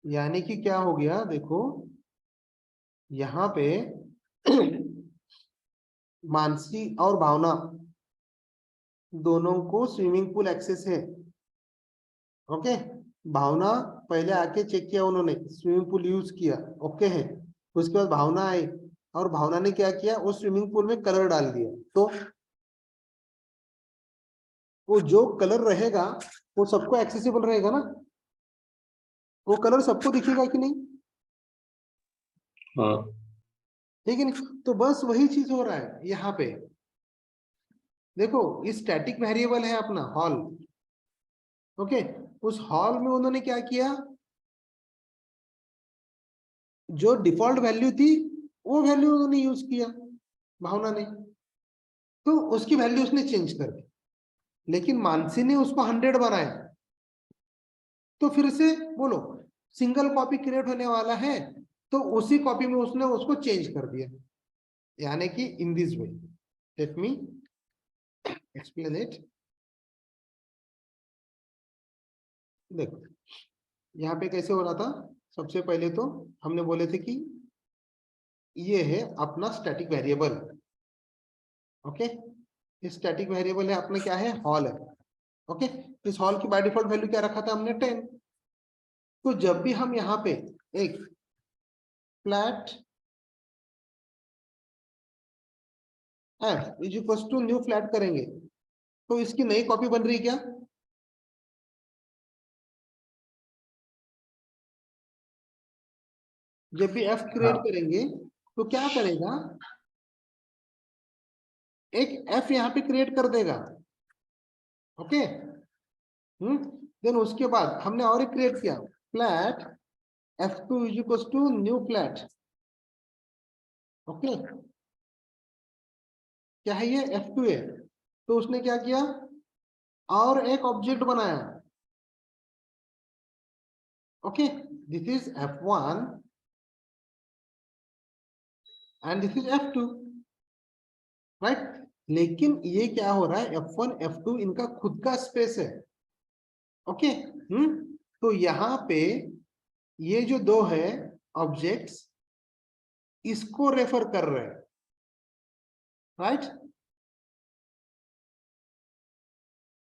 यानी कि क्या हो गया देखो, यहाँ पे मानसी और भावना दोनों को स्विमिंग पूल एक्सेस है। ओके, भावना पहले आके चेक किया, उन्होंने स्विमिंग पूल यूज किया, ओके है। उसके बाद भावना आई और भावना ने क्या किया, उस स्विमिंग पूल में कलर डाल दिया। तो वो जो कलर रहेगा वो सबको एक्सेसिबल रहेगा ना, वो कलर सबको दिखेगा कि नहीं? हाँ। ठीक है नहीं? तो बस वही चीज हो रहा है यहाँ पे। देखो, ये स्टैटिक वेरिएबल है अपना हॉल। ओके, उस हॉल में उन्होंने क्या किया, जो डिफॉल्ट वैल्यू थी वो वैल्यू उन्होंने यूज किया भावना ने, तो उसकी वैल्यू उसने चेंज कर दी। लेकिन मानसी ने उसको 100 बनाया, तो फिर से बोलो सिंगल कॉपी क्रिएट होने वाला है, तो उसी कॉपी में उसने उसको चेंज कर दिया, यानी कि in this way. Let me explain it. देखो, यहाँ पे कैसे हो रहा था? सबसे पहले तो हमने बोले थे कि ये है अपना static variable. Okay, static variable है अपना, क्या है? हॉल है। ओके, इस हॉल की बाय डिफॉल्ट वैल्यू क्या रखा था हमने? 10। तो जब भी हम यहाँ पे एक flat f is equal to new flat करेंगे, तो इसकी नई कॉपी बन रही क्या? जब भी f क्रिएट हाँ। करेंगे तो क्या करेगा, एक f यहाँ पे क्रिएट कर देगा। ओके, देन उसके बाद हमने और एक क्रिएट किया, flat f2 is equal to new flat. Okay, क्या है ये, f2 है। तो उसने क्या किया, और एक ऑब्जेक्ट बनाया। Okay, this is f1 and this is f2, right. लेकिन ये क्या हो रहा है, f1 f2 इनका खुद का स्पेस है। ओके, तो यहाँ पे ये जो दो है ऑब्जेक्ट्स, इसको रेफर कर रहे हैं, राइट।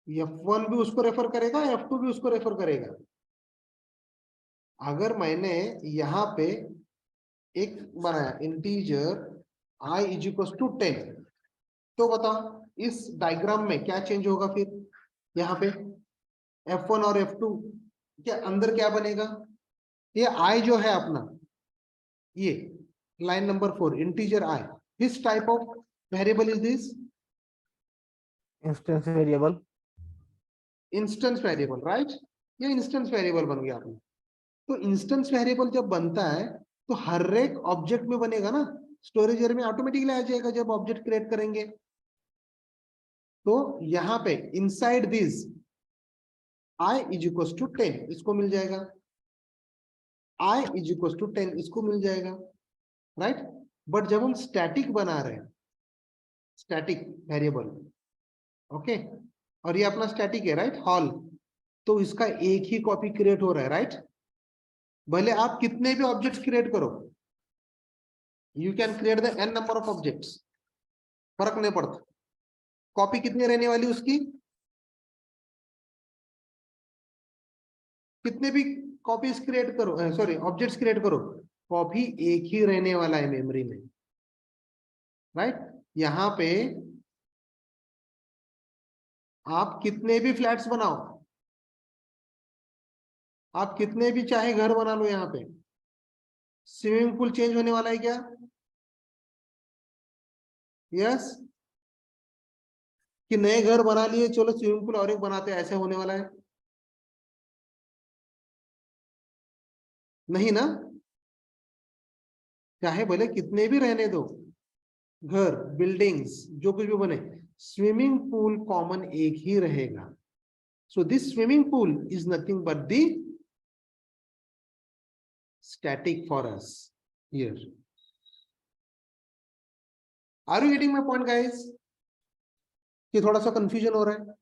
f1 भी उसको रेफर करेगा, f2 भी उसको रेफर करेगा। अगर मैंने यहाँ पे एक बनाया integer i is equal to 10, तो बताओ इस डायग्राम में क्या चेंज होगा फिर, यहाँ पे f1 और f2 के अंदर क्या बनेगा, ये i जो है अपना, ये line number 4 integer i, which type of variable is this, instance variable. Instance variable, right. ये इंस्टेंस वेरिएबल बन गया अपना। तो इंस्टेंस वेरिएबल जब बनता है तो हर एक ऑब्जेक्ट में बनेगा ना, स्टोरेज एरिया में ऑटोमेटिकली आ जाएगा जब ऑब्जेक्ट क्रिएट करेंगे। तो यहाँ पे inside this i is equal to 10 इसको मिल जाएगा, i इज इक्वल टू 10 इसको मिल जाएगा, राइट। बट जब हम स्टैटिक बना रहे हैं, स्टैटिक वेरिएबल, ओके, और ये अपना स्टैटिक है, राइट, हॉल, तो इसका एक ही कॉपी क्रिएट हो रहा है, राइट। भले आप कितने भी ऑब्जेक्ट्स क्रिएट करो, you can create the n number of objects, फर्क नहीं पड़ता, कॉपी कितनी रहने वाली उसकी, कितने भी कॉपीज क्रिएट करो, सॉरी ऑब्जेक्ट्स क्रिएट करो, कॉपी एक ही रहने वाला है मेमोरी में, राइट। यहाँ पे आप कितने भी फ्लैट्स बनाओ, आप कितने भी चाहे घर बना लो, यहाँ पे स्विमिंग पूल चेंज होने वाला है क्या, यस, कि नए घर बना लिए चलो स्विमिंग पूल और एक बनाते हैं, ऐसे होने वाला है, नहीं ना। चाहे भले कितने भी रहने दो, घर बिल्डिंग्स जो कुछ भी बने, स्विमिंग पूल कॉमन एक ही रहेगा। So this swimming pool is nothing but the static for us here. Are you getting my point guys, कि थोड़ा सा कंफ्यूजन हो रहा है।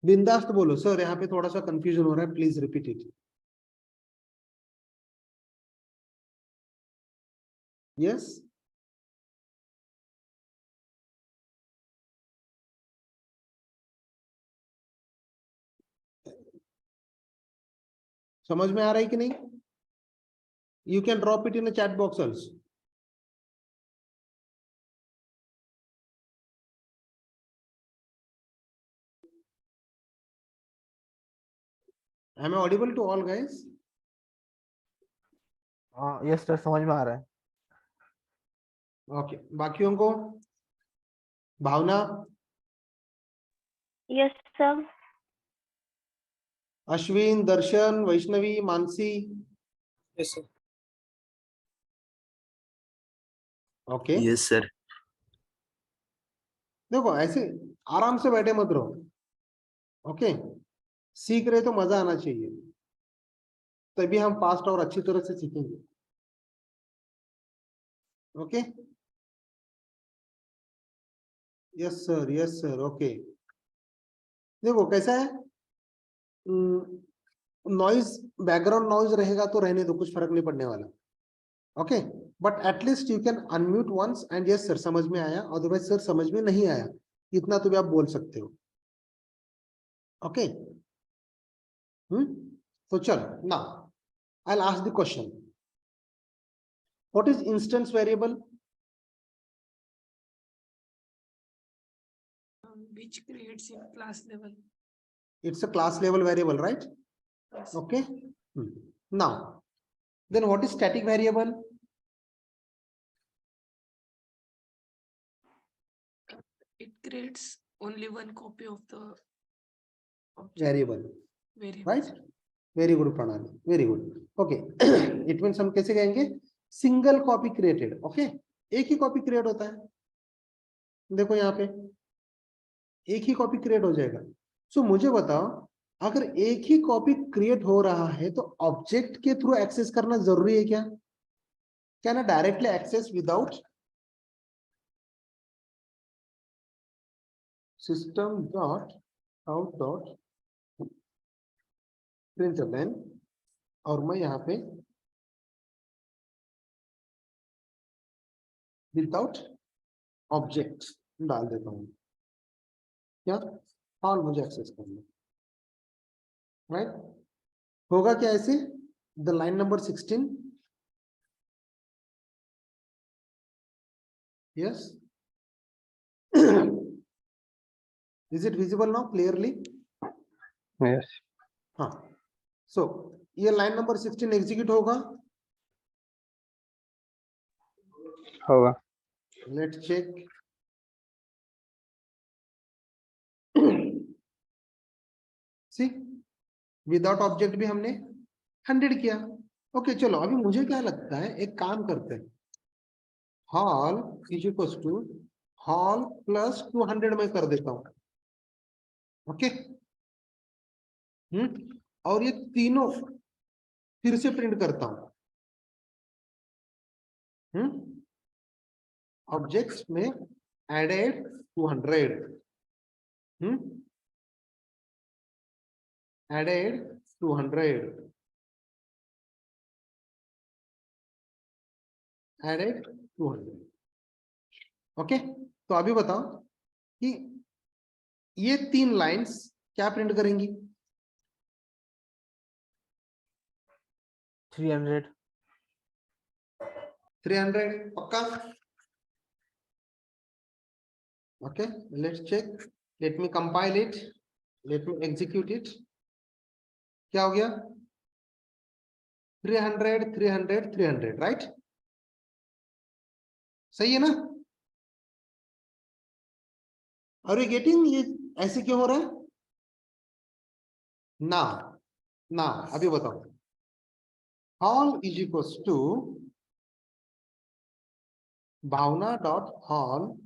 बिंदास्त बोलो सर, यहाँ पे थोड़ा सा कंफ्यूजन हो रहा है, प्लीज रिपीट इट। यस, समझ में आ रहा है कि नहीं, you can drop it in the chat box also. Am I audible to all guys? हाँ यस सर, समझ में आ रहा है। ओके, बाकियों को, Bhavna, yes sir. Ashwin, Darshan, Vaishnavi, Mansi, Yes, sir. Okay. Yes, sir. देखो ऐसे आराम से बैठे मत रहो, ओके, सीख रहे तो मजा आना चाहिए, तभी हम फास्ट और अच्छी तरह से सीखेंगे, okay. Yes sir, yes sir, okay. देखो कैसा है, नॉइज, बैकग्राउंड नॉइज रहेगा तो रहने दो, कुछ फर्क नहीं पड़ने वाला, okay. But at least you can unmute once and yes sir समझ में आया, अदरवाइज सर समझ में नहीं आया, इतना तो भी आप बोल सकते हो, ओके। तो चलो now I will ask the question, what is instance variable? Which creates in class level. It's a class level variable, right? Yes. Okay. Now, then what is static variable? It creates only one copy of the object Variable, variable. right? Very good, Pranali. Very good. Okay. It means हम कैसे कहेंगे? Single copy created. Okay. एक ही copy create होता है. देखो यहाँ पे एक ही कॉपी क्रिएट हो जाएगा. सो मुझे बताओ, अगर एक ही कॉपी क्रिएट हो रहा है तो ऑब्जेक्ट के थ्रू एक्सेस करना जरूरी है क्या? Can I directly access without system dot out dot println और मैं यहाँ पे विदाउट ऑब्जेक्ट डाल देता हूँ. क्या ऑल मुझे एक्सेस करना, राइट? होगा क्या ऐसे? The line number 16. Yes. Is it visible now clearly? Yes. हाँ. सो ये लाइन नंबर 16 एग्जीक्यूट होगा. होगा. Let's check. See without object भी हमने 100 किया. ओके चलो, अभी मुझे क्या लगता है, एक काम करते हैं. Hall is equal to hall plus 200 में कर देता हूं. ओके. और ये तीनों फिर से प्रिंट करता हूं. ऑब्जेक्ट्स में एडेड 200. एडेड 200. एडेड 200. ओके. तो अभी बताओ कि ये 3 लाइंस क्या प्रिंट करेंगी? 300. 300 पक्का? Okay, let's check. Let me compile it. Let me execute it. क्या हो गया? 300, 300, 300, right? सही है ना? Are you getting ये ऐसे क्यों हो रहा है? Now, अभी बताओ. Hall is equals to Bhavna dot hall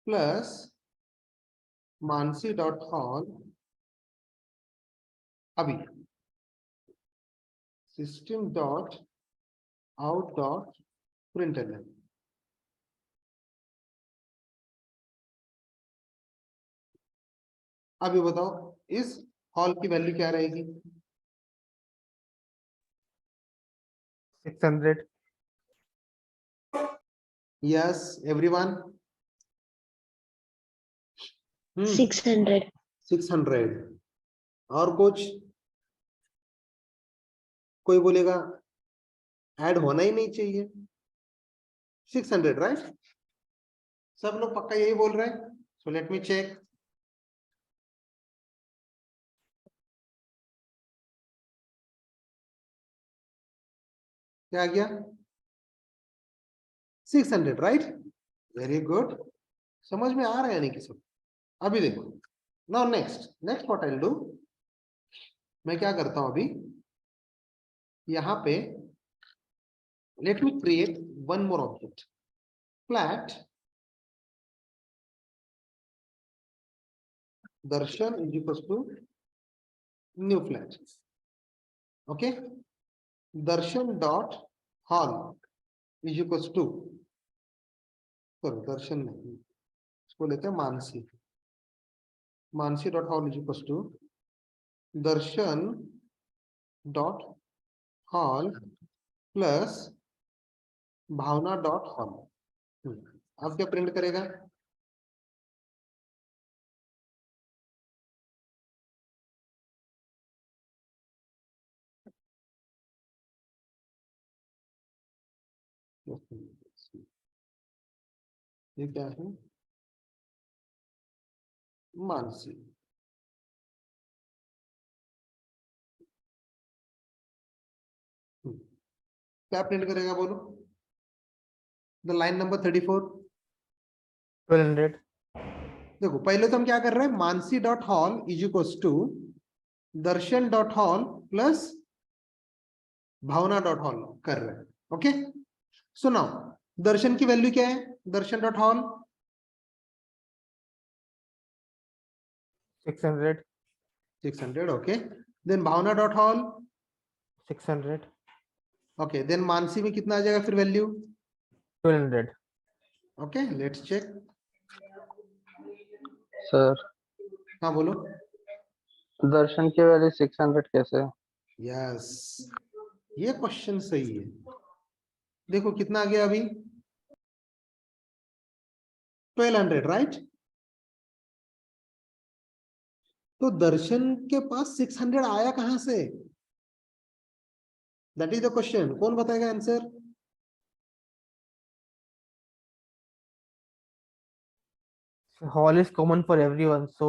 plus Mansi dot hall. अभी system dot out dot println. अभी बताओ इस हॉल की वैल्यू क्या रहेगी? 600. Yes, everyone. 600. 600. और कुछ? कोई बोलेगा ऐड होना ही नहीं चाहिए. 600, राइट? सब लोग पक्का यही बोल रहे हैं. So let me check. क्या आ गया? 600, राइट? Very good. समझ में आ रहा है नहीं कि सब? अभी देखो. Now next what I will do. मैं क्या करता हूं अभी, यहाँ पे let me create one more object. Flat Darshan is equal to new flat. Okay. Darshan dot hall is equal to, Darshan नहीं, इसको लेते हैं Mansi. Mansi dot hall is equal to Darshan dot hall plus Bhavna dot hall. अब क्या प्रिंट करेगा? ये क्या है? मानसी। क्या प्रिंट करेगा बोलो? The line number 34। 1200. देखो पहले तो हम क्या कर रहे हैं, Mansi dot hall is equal to Darshan dot hall plus Bhavna dot hall कर रहे हैं। ओके, सो नाउ दर्शन की वैल्यू क्या है? Darshan dot hall 600. 600, okay. Then Bhavna dot hall 600. Okay, then Mansi में कितना आ जाएगा फिर value? 1200. Okay, let's check. Sir हाँ बोलो। दर्शन की वैल्यू 600 कैसे? यस, ये क्वेश्चन सही है। देखो कितना आ गया अभी? 1200, राइट? तो दर्शन के पास 600 आया कहां से? That is the question. कौन बताएगा answer? Hall is common for everyone, so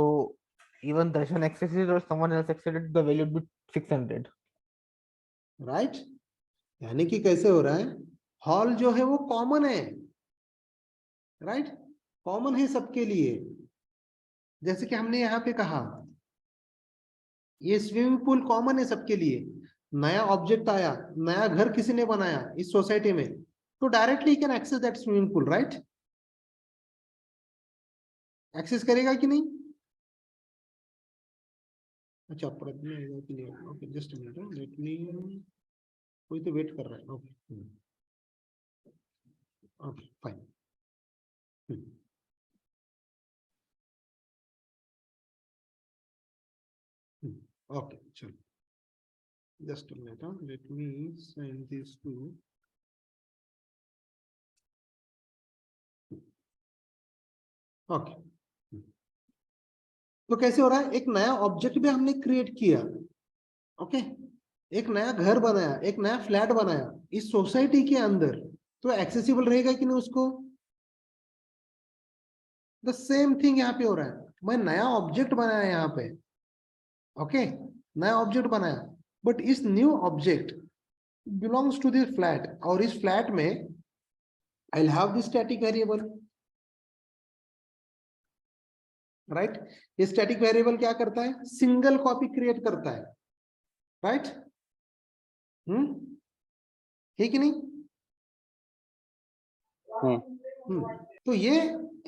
even Darshan accesses or someone else accesses, the value would be 600. Right, यानी कि कैसे हो रहा है, हॉल जो है वो कॉमन है, राइट? कॉमन है सबके लिए। जैसे कि हमने यहाँ पे कहा ये स्विमिंग पूल कॉमन है सबके लिए। नया ऑब्जेक्ट आया, नया घर किसी ने बनाया इस सोसाइटी में, तो directly can access that swimming pool, right? Access करेगा कि नहीं? अच्छा, okay, just a minute, let me, कोई तो वेट कर रहा है। Okay okay fine. ओके चलो, just a minute, let me send this to. Okay, तो कैसे हो रहा है, एक नया ऑब्जेक्ट भी हमने क्रिएट किया, ओके, एक नया घर बनाया, एक नया फ्लैट बनाया इस सोसाइटी के अंदर, तो एक्सेसिबल रहेगा कि नहीं उसको? द सेम थिंग यहाँ पे हो रहा है। मैं नया ऑब्जेक्ट बनाया यहाँ पे, ओके, नया ऑब्जेक्ट बनाया, बट इस new object belongs to this flat, और इस फ्लैट में I will have this static variable, right? ये स्टैटिक वेरिएबल क्या करता है? सिंगल कॉपी क्रिएट करता है, राइट? है कि नहीं? तो ये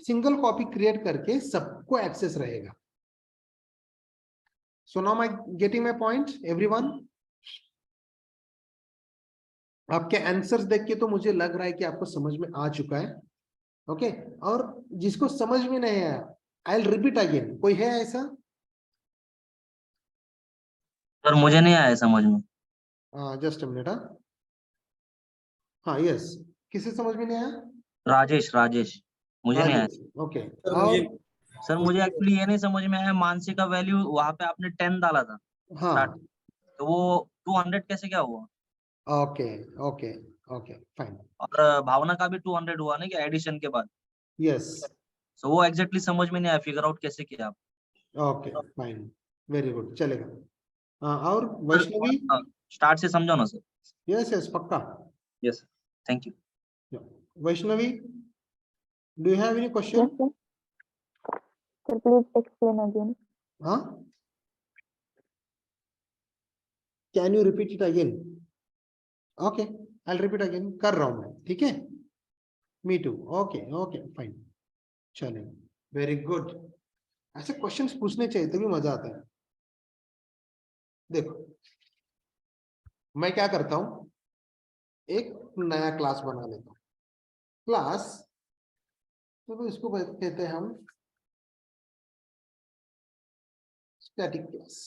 सिंगल कॉपी क्रिएट करके सबको एक्सेस रहेगा। So now my getting my point everyone? आपके आंसर्स देख के तो मुझे लग रहा है कि आपको समझ में आ चुका है, ओके। और जिसको समझ में नहीं आया, आई विल रिपीट अगेन। कोई है ऐसा? सर मुझे नहीं आया समझ में। Just a minute. हाँ यस, किसे समझ में नहीं आया? राजेश राजेश मुझे नहीं आया। ओके, सर मुझे एक्चुअली ये नहीं समझ में आया, मानसी का वैल्यू वहां पे आपने 10 डाला था हाँ, स्टार्ट, तो वो 200 कैसे क्या हुआ? ओके ओके ओके फाइन, और भावना का भी 200 हुआ ना कि एडिशन के बाद। यस, सो वो एग्जैक्टली समझ में नहीं आया, फिगर आउट कैसे किया आप? ओके फाइन, वेरी गुड, चलेगा। और वैष्णवी? स्टार्ट से समझो ना सर। यस यस, पक्का। Yes thank you. Vaishnavi, do you have any question? Yes, sir. Sir, please explain again. Huh? Can you repeat it again? Okay, I'll repeat again. कर रहा हूं मैं, ठीक है? Me too. Okay, okay, fine. चलेगा, very good. ऐसे questions पूछने चाहिए तभी मजा आता है। देखो मैं क्या करता हूं, एक नया क्लास बना लेता हूं। क्लास, तो इसको कहते हैं हम static class,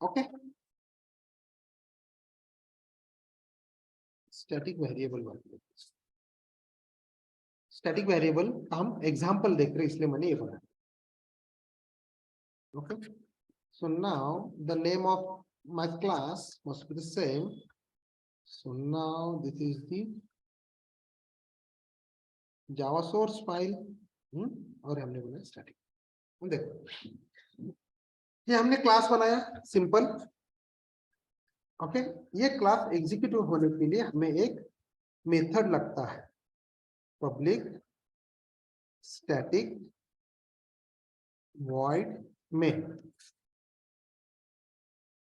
okay. Static variable बना, स्टैटिक वेरिएबल का हम एग्जांपल देख रहे हैं इसलिए मैंने ये बनाया, okay. So now the name of my class must be the same. So now this is the Java source file, और हमने बनाया स्टैटिक, देखो ये हमने क्लास बनाया सिंपल। ओके, ये क्लास एग्जीक्यूटिव होने के लिए हमें एक मेथड लगता है, public static void main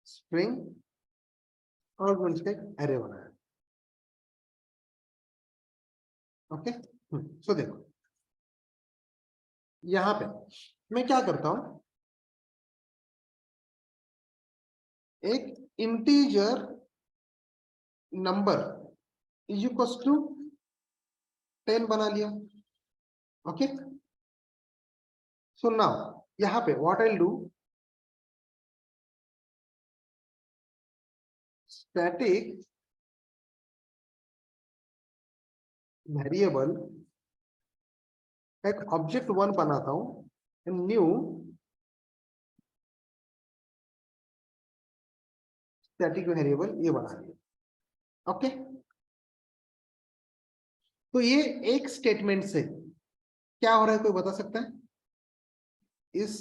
string और उसका एक एरे बनाया। ओके, सो देखो यहां पे मैं क्या करता हूं, एक integer number is equal to 10 बना लिया। ओके, सो नाउ यहां पे what I do, static variable एक ऑब्जेक्ट 1 बनाता हूं, न्यू स्टैटिक वेरिएबल ये बना लिया। ओके, तो ये एक स्टेटमेंट से क्या हो रहा है कोई बता सकता है? इस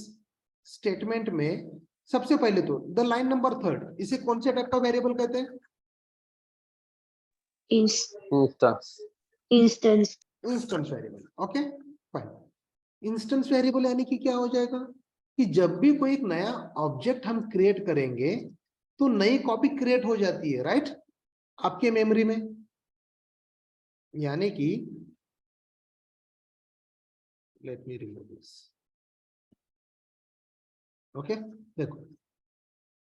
स्टेटमेंट में सबसे पहले तो द लाइन नंबर 3 इसे कौन से टाइप का वेरिएबल कहते हैं? Instance instance instance variable. Okay fine, instance variable यानी कि क्या हो जाएगा कि जब भी कोई एक नया ऑब्जेक्ट हम क्रिएट करेंगे तो नई कॉपी क्रिएट हो जाती है, राइट, आपके मेमोरी में। यानी कि let me remove this. Okay, देखो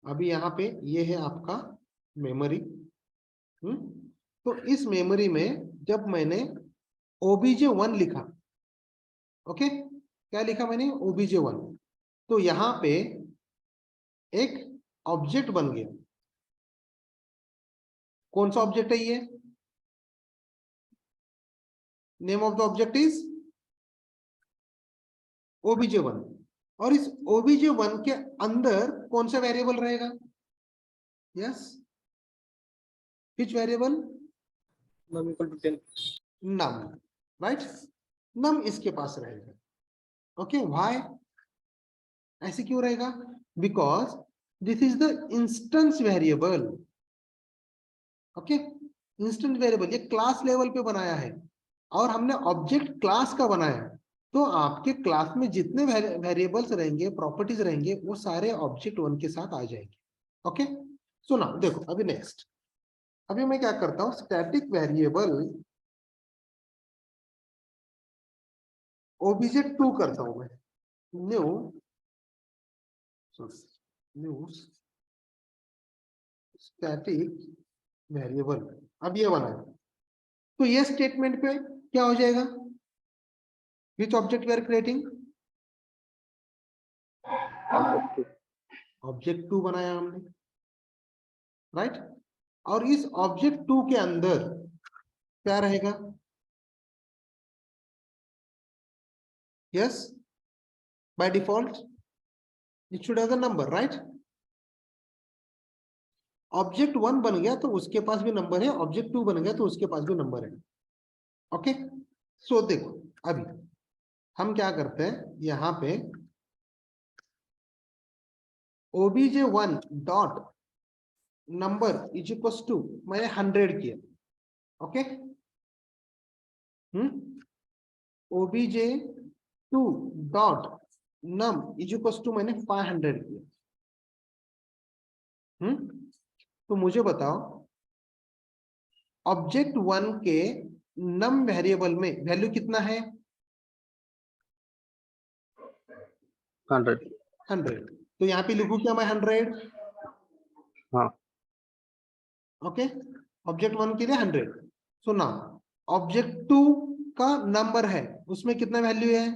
अभी यहाँ पे ये है आपका मेमोरी। तो इस मेमोरी में जब मैंने obj1 लिखा, ओके, क्या लिखा मैंने? obj1, तो यहाँ पे एक ऑब्जेक्ट बन गया। कौन सा ऑब्जेक्ट है ये? Name of the object is obj1, और इस obj1 के अंदर कौन सा वेरिएबल रहेगा? यस, विच वेरिएबल? नम, राइट, नम इसके पास रहेगा। Okay, why? ऐसे क्यों रहेगा? Because this is the instance variable. Okay, instance variable ये क्लास लेवल पे बनाया है और हमने ऑब्जेक्ट क्लास का बनाया, तो आपके क्लास में जितने वेरिएबल्स रहेंगे, प्रॉपर्टीज रहेंगे, वो सारे ऑब्जेक्ट 1 के साथ आ जाएंगे। ओके, सो नाउ देखो अभी नेक्स्ट, अभी मैं क्या करता हूं, स्टैटिक वेरिएबल obj2 करता हूं मैं, न्यू स्टैटिक वेरिएबल। अब ये बना है, तो ये स्टेटमेंट पे क्या हो जाएगा? Which object we are creating? Object 2 बनाया हमने, राइट, और इस ऑब्जेक्ट 2 के अंदर क्या रहेगा? Yes, by default it should have the number, right. Object 1 बन गया तो उसके पास भी नंबर है, ऑब्जेक्ट 2 बन गया तो उसके पास भी नंबर है। ओके, सो देखो अभी हम क्या करते हैं, यहां पे obj1 dot number is equal to मैंने 100 किया। Okay, obj2 dot num is equal to मैंने 500 किया। तो मुझे बताओ ऑब्जेक्ट 1 के नम वेरिएबल में वैल्यू कितना है? 100। 100, तो यहाँ पे लिखूं क्या मैं 100? हाँ, ओके, ऑब्जेक्ट 1 के लिए 100। सो नाउ ऑब्जेक्ट 2 का नंबर है, उसमें कितना वैल्यू है?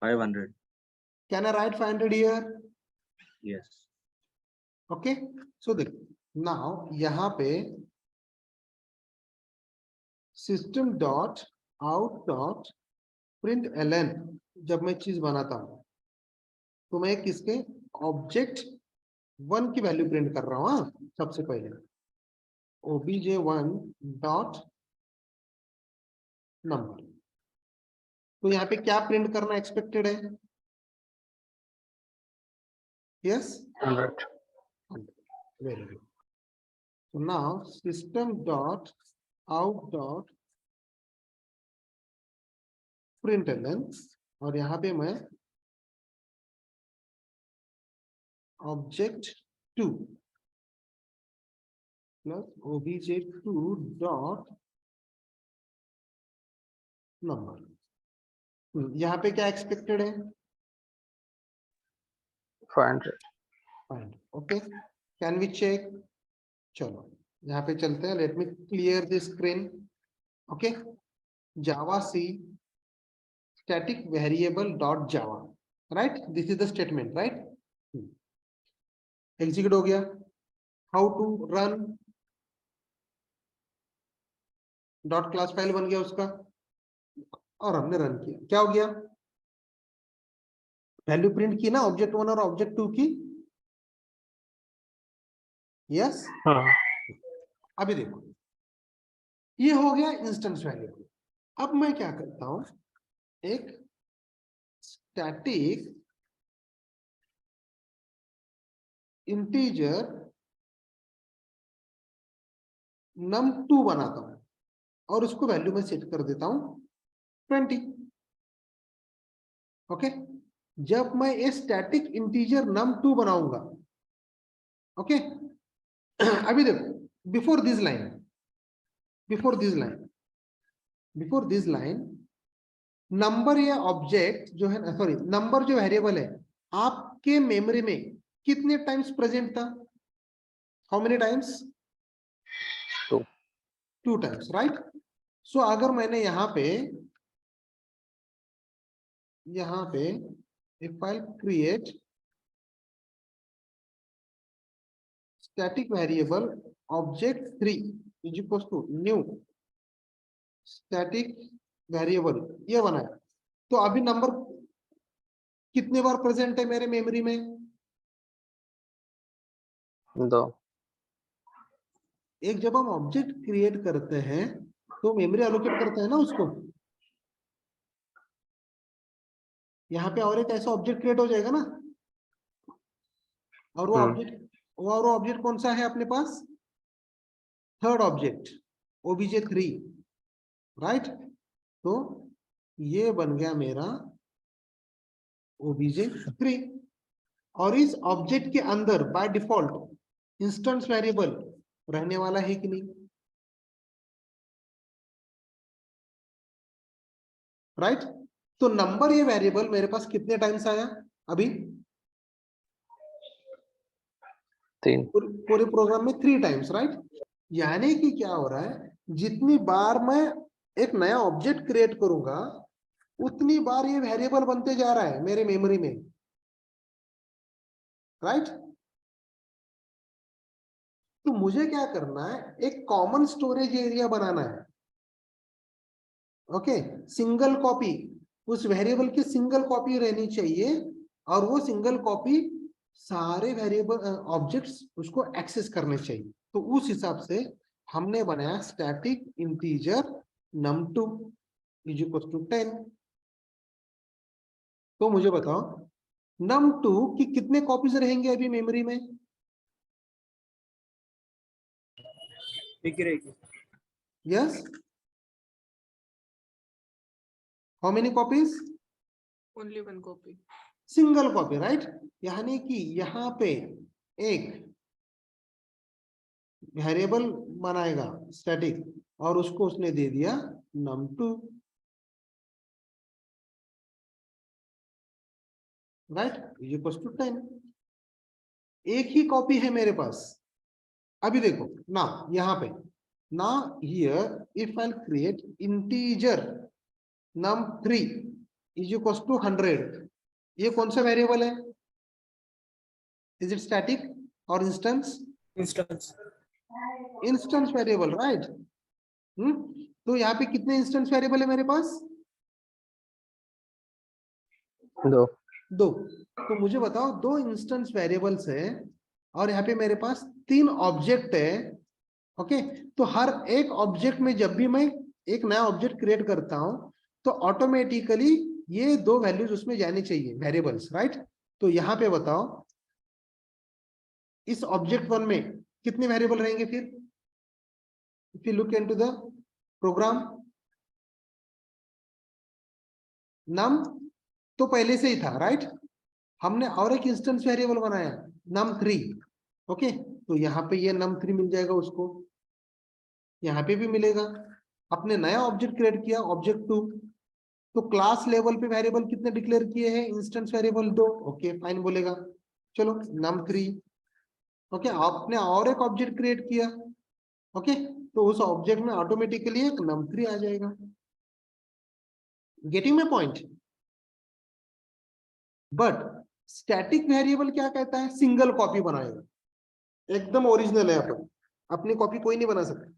500। Can I write 500 here? Yes. Okay, so देखो नाउ यहाँ पे system dot out dot print ln जब मैं चीज बनाता हूं तो मैं किसके? ऑब्जेक्ट 1 की वैल्यू प्रिंट कर रहा हूं। हाँ, सबसे पहले obj1 डॉट नंबर, तो यहाँ पे क्या प्रिंट करना एक्सपेक्टेड है? Yes, 100. Very good. So now system dot out dot println, और यहाँ पे मैं object 2 plus obj2 dot number, यहाँ पे क्या एक्सपेक्टेड है? 500. Fine, okay, can we check? चलो यहाँ पे चलते हैं, let me clear the screen. Okay, Java C static variable dot Java, right, this is the statement, right? Execute हो गया। How to run, dot class file बन गया उसका, और हमने रन किया, क्या हो गया? वैल्यू प्रिंट की ना ऑब्जेक्ट 1 और ऑब्जेक्ट 2 की। यस, हाँ, अभी देखो ये हो गया इंस्टेंस वेरिएबल। अब मैं क्या करता हूं, एक स्टैटिक इंटीजर num2 बनाता हूं और उसको वैल्यू में सेट कर देता हूं 20। ओके, जब मैं ये स्टैटिक इंटीजर num2 बनाऊंगा, ओके, अभी देखो, बिफोर दिस लाइन नंबर या ऑब्जेक्ट जो है, सॉरी नंबर जो वेरिएबल है आपके मेमोरी में कितने टाइम्स प्रेजेंट था? How many times? 2 times, right? So अगर मैंने यहाँ पे एक file create static variable object 3 is equal to new static variable, ये बनाया, तो अभी नंबर कितने बार प्रेजेंट है मेरे मेमोरी में? 2. एक जब हम ऑब्जेक्ट क्रिएट करते हैं तो मेमोरी एलोकेट करते हैं ना उसको। यहाँ पे और एक ऐसा ऑब्जेक्ट क्रिएट हो जाएगा ना, और वो ऑब्जेक्ट कौन सा है अपने पास? Third object obj3, right? तो ये बन गया मेरा obj3, और इस ऑब्जेक्ट के अंदर बाय डिफॉल्ट इंस्टेंस वेरिएबल रहने वाला है कि नहीं? राइट? तो नंबर ये वेरिएबल मेरे पास कितने टाइम्स आया अभी? 3. पूरे प्रोग्राम में 3 टाइम्स, राइट? यानी कि क्या हो रहा है, जितनी बार मैं एक नया ऑब्जेक्ट क्रिएट करूंगा उतनी बार ये वेरिएबल बनते जा रहा है मेरे मेमोरी में, राइट? तो मुझे क्या करना है, एक कॉमन स्टोरेज एरिया बनाना है। ओके, सिंगल कॉपी, उस वेरिएबल की सिंगल कॉपी रहनी चाहिए, और वो सिंगल कॉपी सारे वेरिएबल ऑब्जेक्ट्स उसको एक्सेस करने चाहिए। तो उस हिसाब से हमने बनाया static integer num2 is equal to 10। तो मुझे बताओ num2 की कितने कॉपीज रहेंगे अभी मेमोरी में? Yes, how many copies? Only one copy. Single copy, right? यानी कि यहाँ पे एक वेरिएबल बनाएगा स्टैटिक, और उसको उसने दे दिया num2, राइट, इक्वल्स टू 10। एक ही कॉपी है मेरे पास। अभी देखो ना, यहाँ पे ना, here if I create integer num3 is equals to 100, ये कौन सा वेरिएबल है? इज इट स्टैटिक और इंस्टेंस? Instance variable, right? तो यहाँ पे कितने इंस्टेंस वेरिएबल है मेरे पास? 2. 2। तो मुझे बताओ 2 इंस्टेंस वेरिएबल्स है और यहाँ पे मेरे पास 3 ऑब्जेक्ट है। ओके, तो हर एक ऑब्जेक्ट में जब भी मैं एक नया ऑब्जेक्ट क्रिएट करता हूं तो ऑटोमेटिकली ये दो वैल्यूज उसमें जानी चाहिए, वेरिएबल्स, राइट। तो यहाँ पे बताओ इस ऑब्जेक्ट वन में कितने वेरिएबल रहेंगे फिर? If you look into the program, num तो पहले से ही था, राइट। हमने और एक इंस्टेंस वेरिएबल बनाया num3, ओके। तो यहाँ पे ये num3 मिल जाएगा उसको, यहाँ पे भी मिलेगा। अपने नया ऑब्जेक्ट क्रिएट किया object2, तो क्लास लेवल पे वेरिएबल कितने डिक्लेयर किए हैं? इंस्टेंस वेरिएबल 2, ओके फाइन बोलेगा। चलो num3, ओके। आपने और एक ऑब्जेक्ट क्रिएट किया, ओके, तो उस ऑब्जेक्ट में ऑटोमेटिकली एक num3 आ जाएगा। Getting my point? But static variable क्या कहता है? सिंगल कॉपी बनाएगा, एकदम ओरिजिनल है, अपन अपनी कॉपी कोई नहीं बना सकता,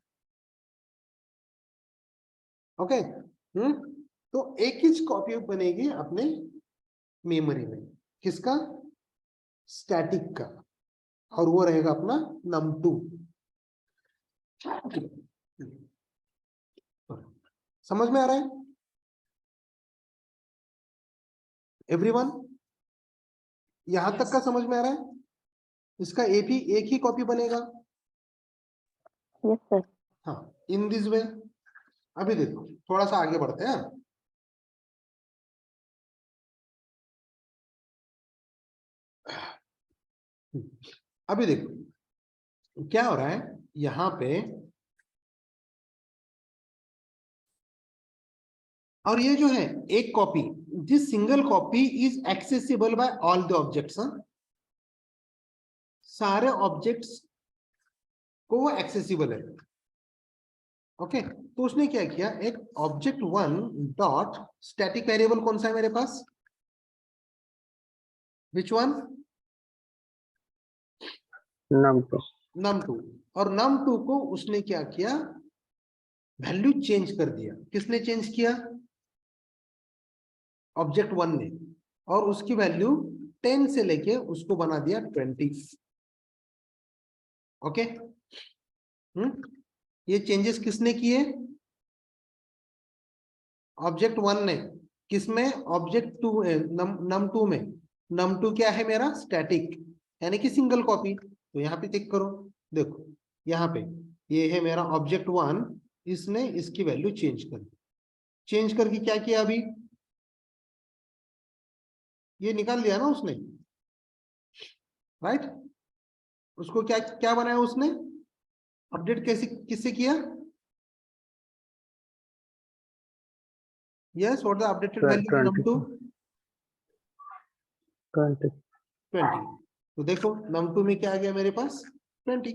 ओके। तो एक ही कॉपी बनेगी अपने मेमोरी में, किसका? स्टैटिक का, और वो रहेगा अपना num2। समझ में आ रहा है एवरीवन? यहां तक का समझ में आ रहा है? इसका एक ही कॉपी बनेगा, Yes, sir. हाँ, इन दिस वे। अभी देखो थोड़ा सा आगे बढ़ते हैं। अभी देखो क्या हो रहा है यहाँ पे, और ये जो है एक copy, this single copy is accessible bye all the objects. सारे ऑब्जेक्ट्स को वो एक्सेसिबल है, ओके। तो उसने क्या किया, एक object one dot static variable कौन सा है मेरे पास? Which one? num2। num2। और num2 को उसने क्या किया, वैल्यू चेंज कर दिया। किसने चेंज किया? ऑब्जेक्ट वन ने। और उसकी वैल्यू 10 से लेके उसको बना दिया 20, ओके। ये चेंजेस किसने किए? ऑब्जेक्ट वन ने। किसमें? ऑब्जेक्ट टू, num2 में। num2 क्या है मेरा? स्टैटिक, यानी कि सिंगल कॉपी। तो यहाँ पे चेक करो, देखो यहाँ पे ये है मेरा ऑब्जेक्ट वन, इसने इसकी वैल्यू चेंज कर दी। चेंज करके क्या किया? अभी ये निकाल दिया ना उसने, राइट। उसको क्या क्या बनाया उसने? अपडेट कैसे, किससे किया? Yes, what the updated value of num2? 20। 20। तो देखो num2 में क्या आ गया मेरे पास? 20,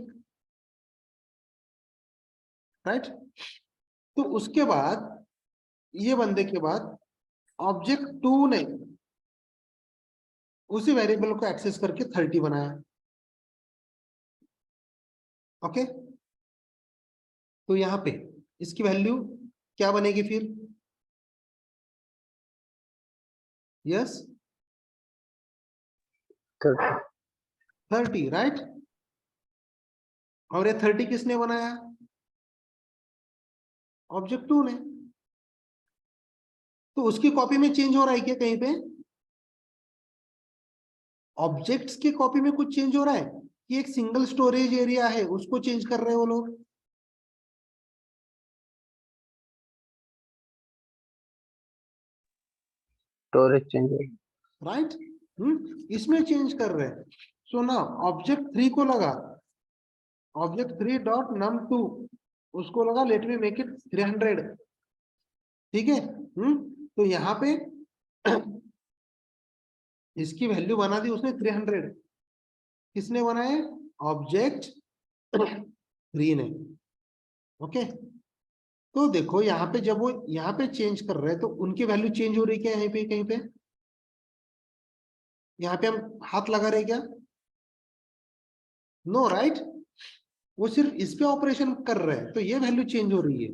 राइट। तो उसके बाद ये बंदे के बाद ऑब्जेक्ट टू ने उसी वेरिएबल को एक्सेस करके 30 बनाया, ओके। तो यहाँ पे इसकी वैल्यू क्या बनेगी फिर? Yes, 30, right. और ये 30 किसने बनाया? ऑब्जेक्ट टू ने। तो उसकी कॉपी में चेंज हो रहा है क्या कहीं पे? ऑब्जेक्ट्स की कॉपी में कुछ चेंज हो रहा है कि एक सिंगल स्टोरेज एरिया है उसको चेंज कर रहे हैं वो लोग? स्टोरेज चेंज हो। राइट, इसमें चेंज कर रहे हैं। सो ना ऑब्जेक्ट 3 को लगा, ऑब्जेक्ट 3 डॉट num2, उसको लगा लेट मी मेक इट 300, ठीक है। तो यहाँ पे इसकी वैल्यू बना दी उसने 300। किसने बनाए? ऑब्जेक्ट 3 ने, ओके। तो देखो यहाँ पे जब वो यहाँ पे चेंज कर रहे हैं तो उनकी वैल्यू चेंज हो रही क्या यहीं पे कहीं पे? यहाँ पे हम हाथ लगा रहे क्या? No, right. वो सिर्फ इस पे ऑपरेशन कर रहे हैं तो ये वैल्यू चेंज हो रही है।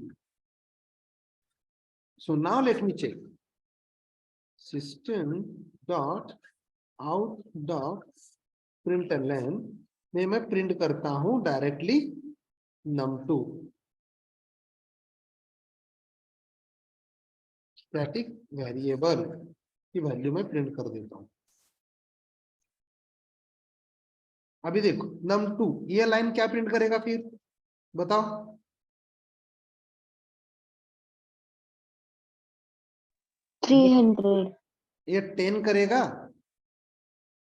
So now let me check system dot out dot println में मैं प्रिंट करता हूं डायरेक्टली num2, स्टैटिक वेरिएबल की वैल्यू में प्रिंट कर देता हूं। अभी देखो num2 ये लाइन क्या प्रिंट करेगा फिर बताओ। थ्री हंड्रेड ये 10 करेगा,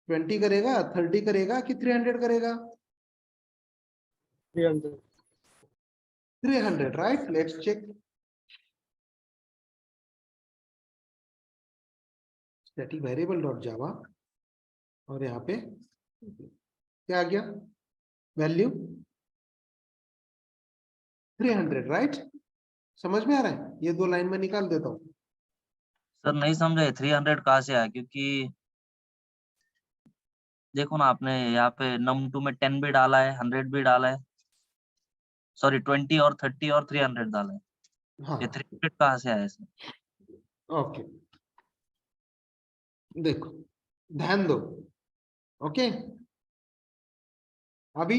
20 करेगा, 30 करेगा कि 300 करेगा? 300, right? Let's check. Static variable dot Java और यहाँ पे क्या आ गया वैल्यू 300, राइट? समझ में आ रहा है? ये दो लाइन में निकाल देता हूँ। सर नहीं समझे 300 कहाँ से आया, क्योंकि देखो ना आपने यहाँ पे num2 में 10 भी डाला है, 100 भी डाला है, सॉरी 20 और 30 और 300 डाला है, हाँ ये 300 कहाँ से आया सर? ओके, देखो ध्यान दो। ओके अभी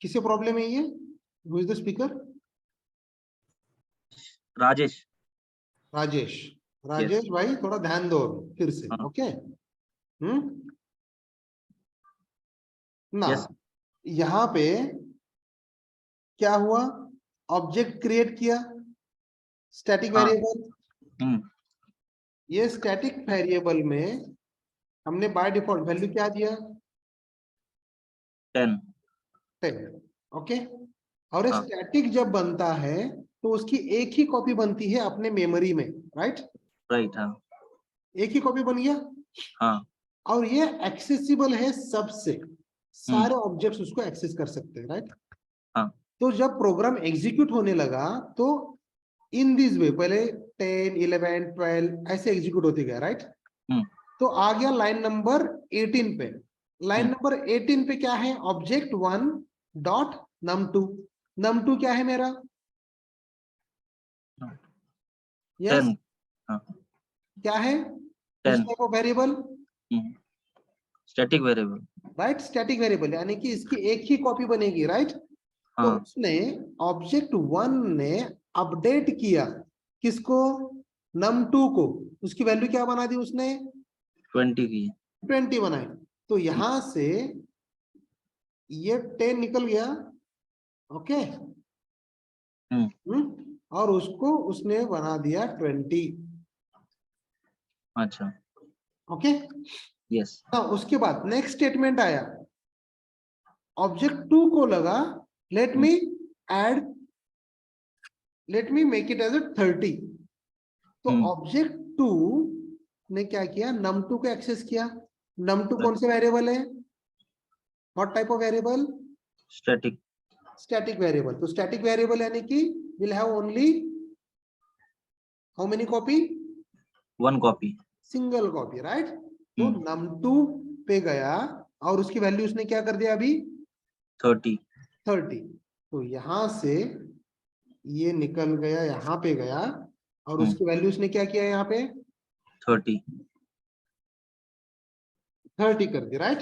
किसे प्रॉब्लम है ये? Who is the speaker? Rajesh. Rajesh. Rajesh भाई थोड़ा ध्यान दो अभी फिर से। हाँ। ओके ना यस। यहाँ पे क्या हुआ? ऑब्जेक्ट क्रिएट किया स्टैटिक हाँ। वेरिएबल। ये स्टैटिक वेरिएबल में हमने बाय डिफॉल्ट वैल्यू क्या दिया? 10। ओके और हाँ। स्टैटिक जब बनता है तो उसकी एक ही कॉपी बनती है अपने मेमोरी में, राइट? राइट। हाँ। एक ही कॉपी बन गया हाँ। और ये एक्सेसिबल है सबसे, सारे ऑब्जेक्ट्स उसको एक्सेस कर सकते हैं, राइट? हाँ। तो जब प्रोग्राम एग्जीक्यूट होने लगा तो इन दिस वे पहले 10, 11, 12 ऐसे एग्जीक्यूट होते गया, राइट? तो आ गया लाइन नंबर 18 पे। लाइन नंबर 18 पे क्या है? Object 1 dot num2। num2 क्या है मेरा? यस 10। हाँ। क्या है? 10 type of variable, static variable. Right? Static variable यानी कि इसकी एक ही कॉपी बनेगी, राइट? तो हाँ। उसने ऑब्जेक्ट 1 ने अपडेट किया किसको? num2 को। उसकी वैल्यू क्या बना दी उसने? 20 की। 20 बनाई। तो यहां से ये 10 निकल गया, ओके। और उसको उसने बना दिया 20, अच्छा। ओके। यस। उसके बाद नेक्स्ट स्टेटमेंट आया, ऑब्जेक्ट 2 को लगा let me add, let me make it as a 30। तो ऑब्जेक्ट 2 ने क्या किया? num2 को एक्सेस किया। num2 कौन से वेरिएबल है? What type of variable? Static. Static variable. तो स्टैटिक वेरिएबल यानी कि will have only how many copy? 1 copy. Single copy, right? तो num2 पे गया और उसकी वैल्यू उसने क्या कर दिया अभी? 30। तो यहां से ये निकल गया, यहाँ पे गया और उसकी वैल्यू उसने क्या किया? यहाँ पे 30 कर दी, राइट?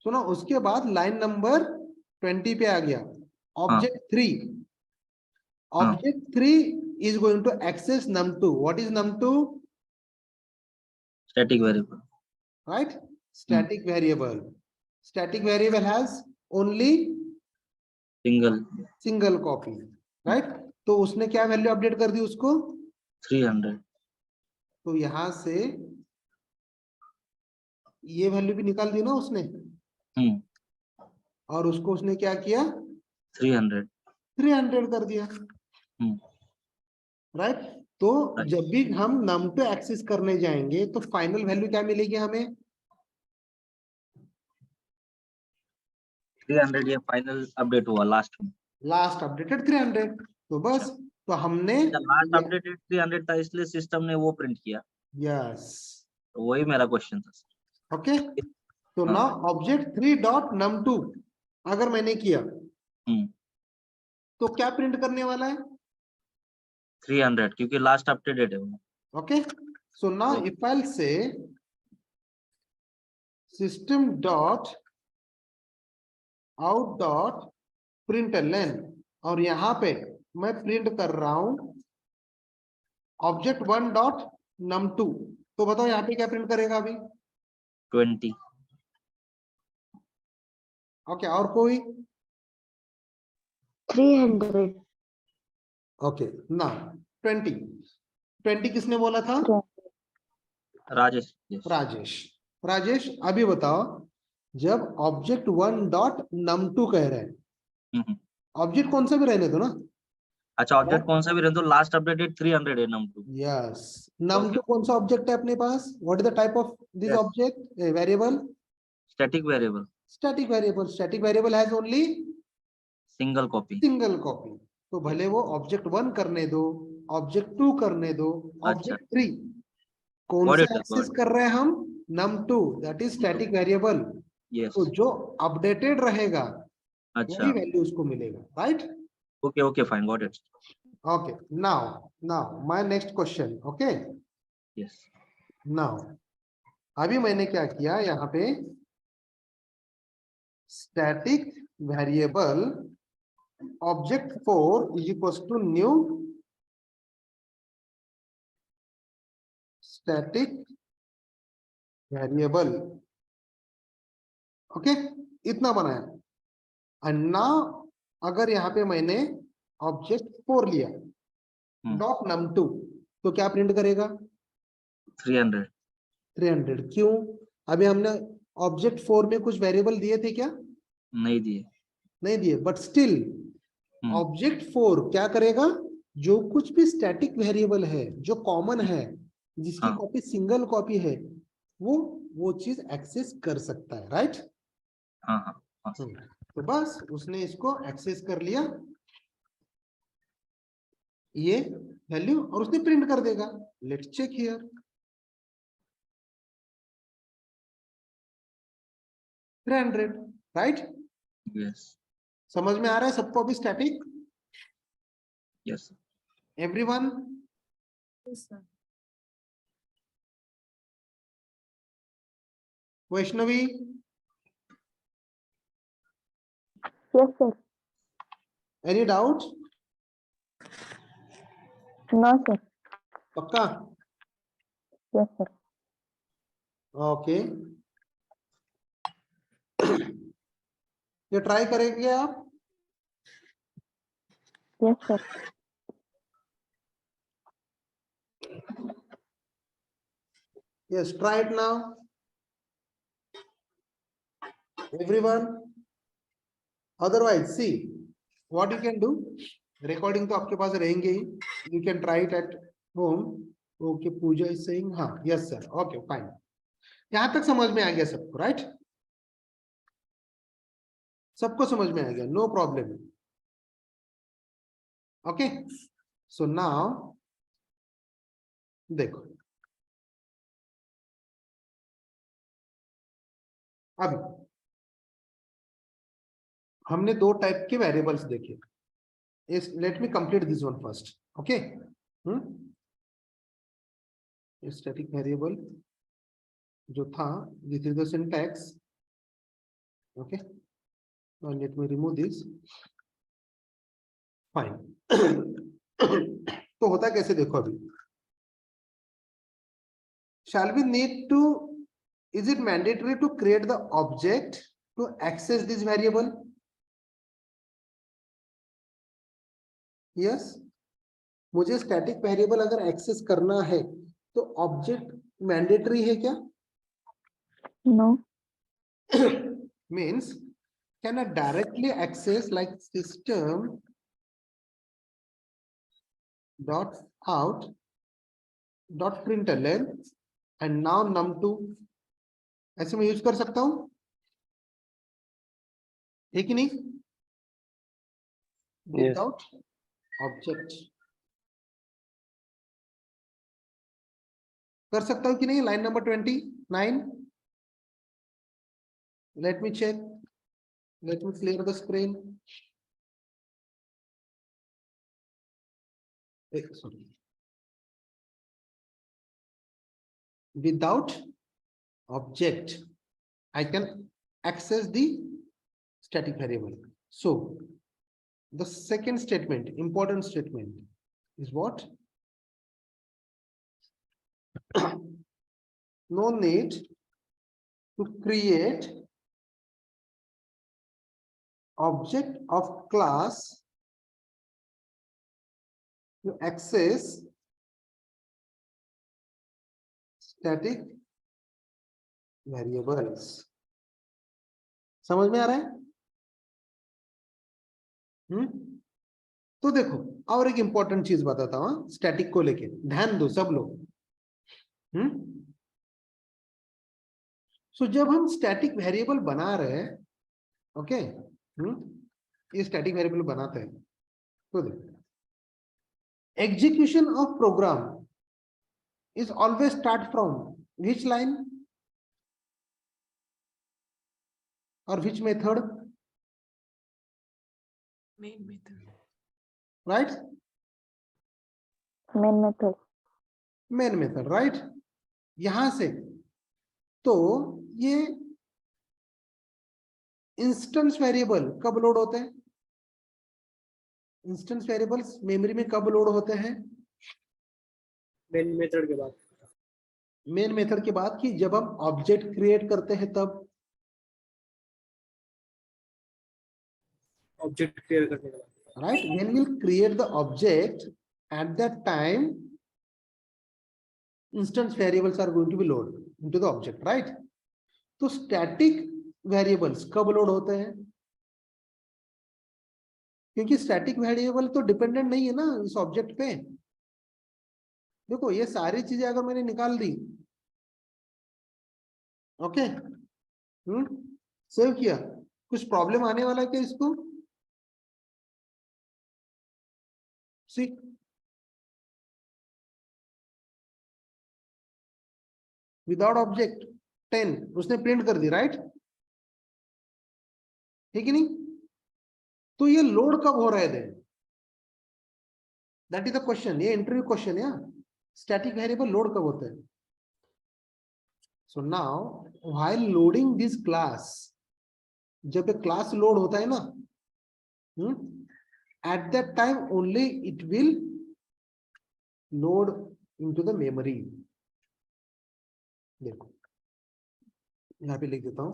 सुनो उसके बाद लाइन नंबर 20 पे आ गया, object 3। Object 3 is going to access num2. What is num2? Static variable. Right? Static variable. Static variable has only single copy, right? तो उसने क्या वैल्यू अपडेट कर दी उसको? 300। तो यहां से ये वैल्यू भी निकाल दी ना उसने, और उसको उसने क्या किया? 300 कर दिया, राइट? तो जब भी हम num2 एक्सेस करने जाएंगे तो फाइनल वैल्यू क्या मिलेगी हमें? 300 ये फाइनल अपडेट हुआ लास्ट में। Last updated 300। तो बस, तो हमने लास्ट अपडेटेड 300 था, इसलिए सिस्टम ने वो प्रिंट किया। यस, तो वही मेरा क्वेश्चन था। ओके। तो नाउ ऑब्जेक्ट 3 डॉट num2 अगर मैंने किया तो क्या प्रिंट करने वाला है? 300, क्योंकि लास्ट अपडेटेड है वो। Okay, so now if I say system dot out dot println और यहाँ पे मैं प्रिंट कर रहा हूं object one dot num two, तो बताओ यहाँ पे क्या प्रिंट करेगा अभी? 20. ओके, और कोई? 300. ओके ना, 20 20 किसने बोला था? राजेश. Yes. राजेश। राजेश अभी बताओ, जब object one dot num two कह रहे हैं, हम्म. ऑब्जेक्ट कौन सा भी रहने दो ना। अच्छा, ऑब्जेक्ट कौन सा भी रहे तो लास्ट अपडेटेड 300 है num2. Yes, num Okay. To कौन सा ऑब्जेक्ट है अपने पास? What is the type of this Yes. Object? Variable, Static variable. Static variable. Static variable has only Single copy. Single copy, तो भले वो ऑब्जेक्ट वन करने दो, ऑब्जेक्ट टू करने दो, ऑब्जेक्ट थ्री, कौन Got सा it, sir, access got it. कर रहे हैं हम? Num two, that is static variable. Yes. तो जो अपडेटेड रहेगा अच्छा. वही वैल्यू उसको मिलेगा, right? Okay, okay, fine, got it. Okay, now my next question. Okay, Yes. Now अभी मैंने क्या किया यहाँ पे, static variable object 4 is equal to new static variable. Okay, इतना बनाया। एंड नाउ अगर यहाँ पे मैंने ऑब्जेक्ट 4 लिया डॉट नम टू, तो क्या प्रिंट करेगा? 300. 300। क्यों? अभी हमने ऑब्जेक्ट 4 में कुछ वेरिएबल दिए थे क्या? नहीं दिए. नहीं दिए, बट स्टिल ऑब्जेक्ट 4 क्या करेगा? जो कुछ भी स्टैटिक वेरिएबल है, जो कॉमन है, जिसकी हाँ. कॉपी सिंगल कॉपी है, वो चीज एक्सेस कर सकता है, राइट? हाँ हाँ हाँ. तो बस उसने इसको एक्सेस कर लिया, ये वैल्यू, और उसने प्रिंट कर देगा। Let's check here, 300, right? Yes. समझ में आ रहा है सबको अभी static? Yes. Everyone? Yes, sir. Vaishnavi? Yes, sir. Any doubt? No, sir. पक्का? Yes, sir. ओके, ये ट्राई करेंगे आप? Yes, sir. Yes, try it now. Everyone. Otherwise, see what you can do. Recording तो आपके पास रहेंगे ही. You can try it at home. Okay, Pooja is saying हाँ. Yes, sir. Okay, fine. यहाँ तक समझ में आ गया सबको, right? सबको समझ में आ गया, no problem. Okay. So now देखो, अब हमने दो टाइप के वेरिएबल्स देखे। इस let me complete this one first. Okay, static variable जो था, this is the syntax. Okay, let me remove this. Fine. तो होता कैसे देखो अभी, shall we need to, is it mandatory to create the object to access this variable? Yes, मुझे static variable अगर access करना है तो ऑब्जेक्ट मैंडेटरी है क्या? No. Means can I directly access like system dot out dot println and now num2, ऐसे मैं use कर सकता हूं, है कि नहीं? Without ऑब्जेक्ट कर सकता हूं कि नहीं? Line number 29, let me check, let me clear the screen. Sorry, without object I can access the static variable. So the second statement, important statement, is what? No need to create object of class to access static variables. समझ में आ रहा है? तो देखो और एक important चीज बताता हूं स्टैटिक को लेके, ध्यान दो सब लोग। सो जब हम स्टैटिक वेरिएबल बना रहे हैं, ओके, ये स्टैटिक वेरिएबल बनाते हैं, तो देखो execution of program is always start from which line or which method? Main method. Right? Main method. Main method, right? यहां से तो ये इंस्टेंस वेरिएबल कब लोड होते हैं? इंस्टेंस वेरिएबल्स मेमोरी में कब लोड होते हैं? मेन मेथड के बाद। मेन मेथड के बाद कि जब हम ऑब्जेक्ट क्रिएट करते हैं तब। ऑब्जेक्ट क्रिएट करने के बाद, right, when will create the object at that time instance variables are going to be load into the object, right? तो स्टैटिक वेरिएबल्स कब लोड होते हैं? क्योंकि स्टैटिक वेरिएबल तो डिपेंडेंट नहीं है ना इस ऑब्जेक्ट पे। देखो ये सारी चीजें अगर मैंने निकाल दी, ओके, सेव किया, कुछ प्रॉब्लम आने वाला है क्या इसको? सी विदाउट ऑब्जेक्ट 10 उसने प्रिंट कर दी, राइट? ठीक है नहीं? तो ये लोड कब हो रहे थे? दैट इज द क्वेश्चन, ये इंटरव्यू क्वेश्चन है। स्टैटिक वेरिएबल लोड कब होते हैं? So now while loading this class, जब एक क्लास लोड होता है ना, eight that time only it will load into the memory. देखो यहां पे लिख देता हूं,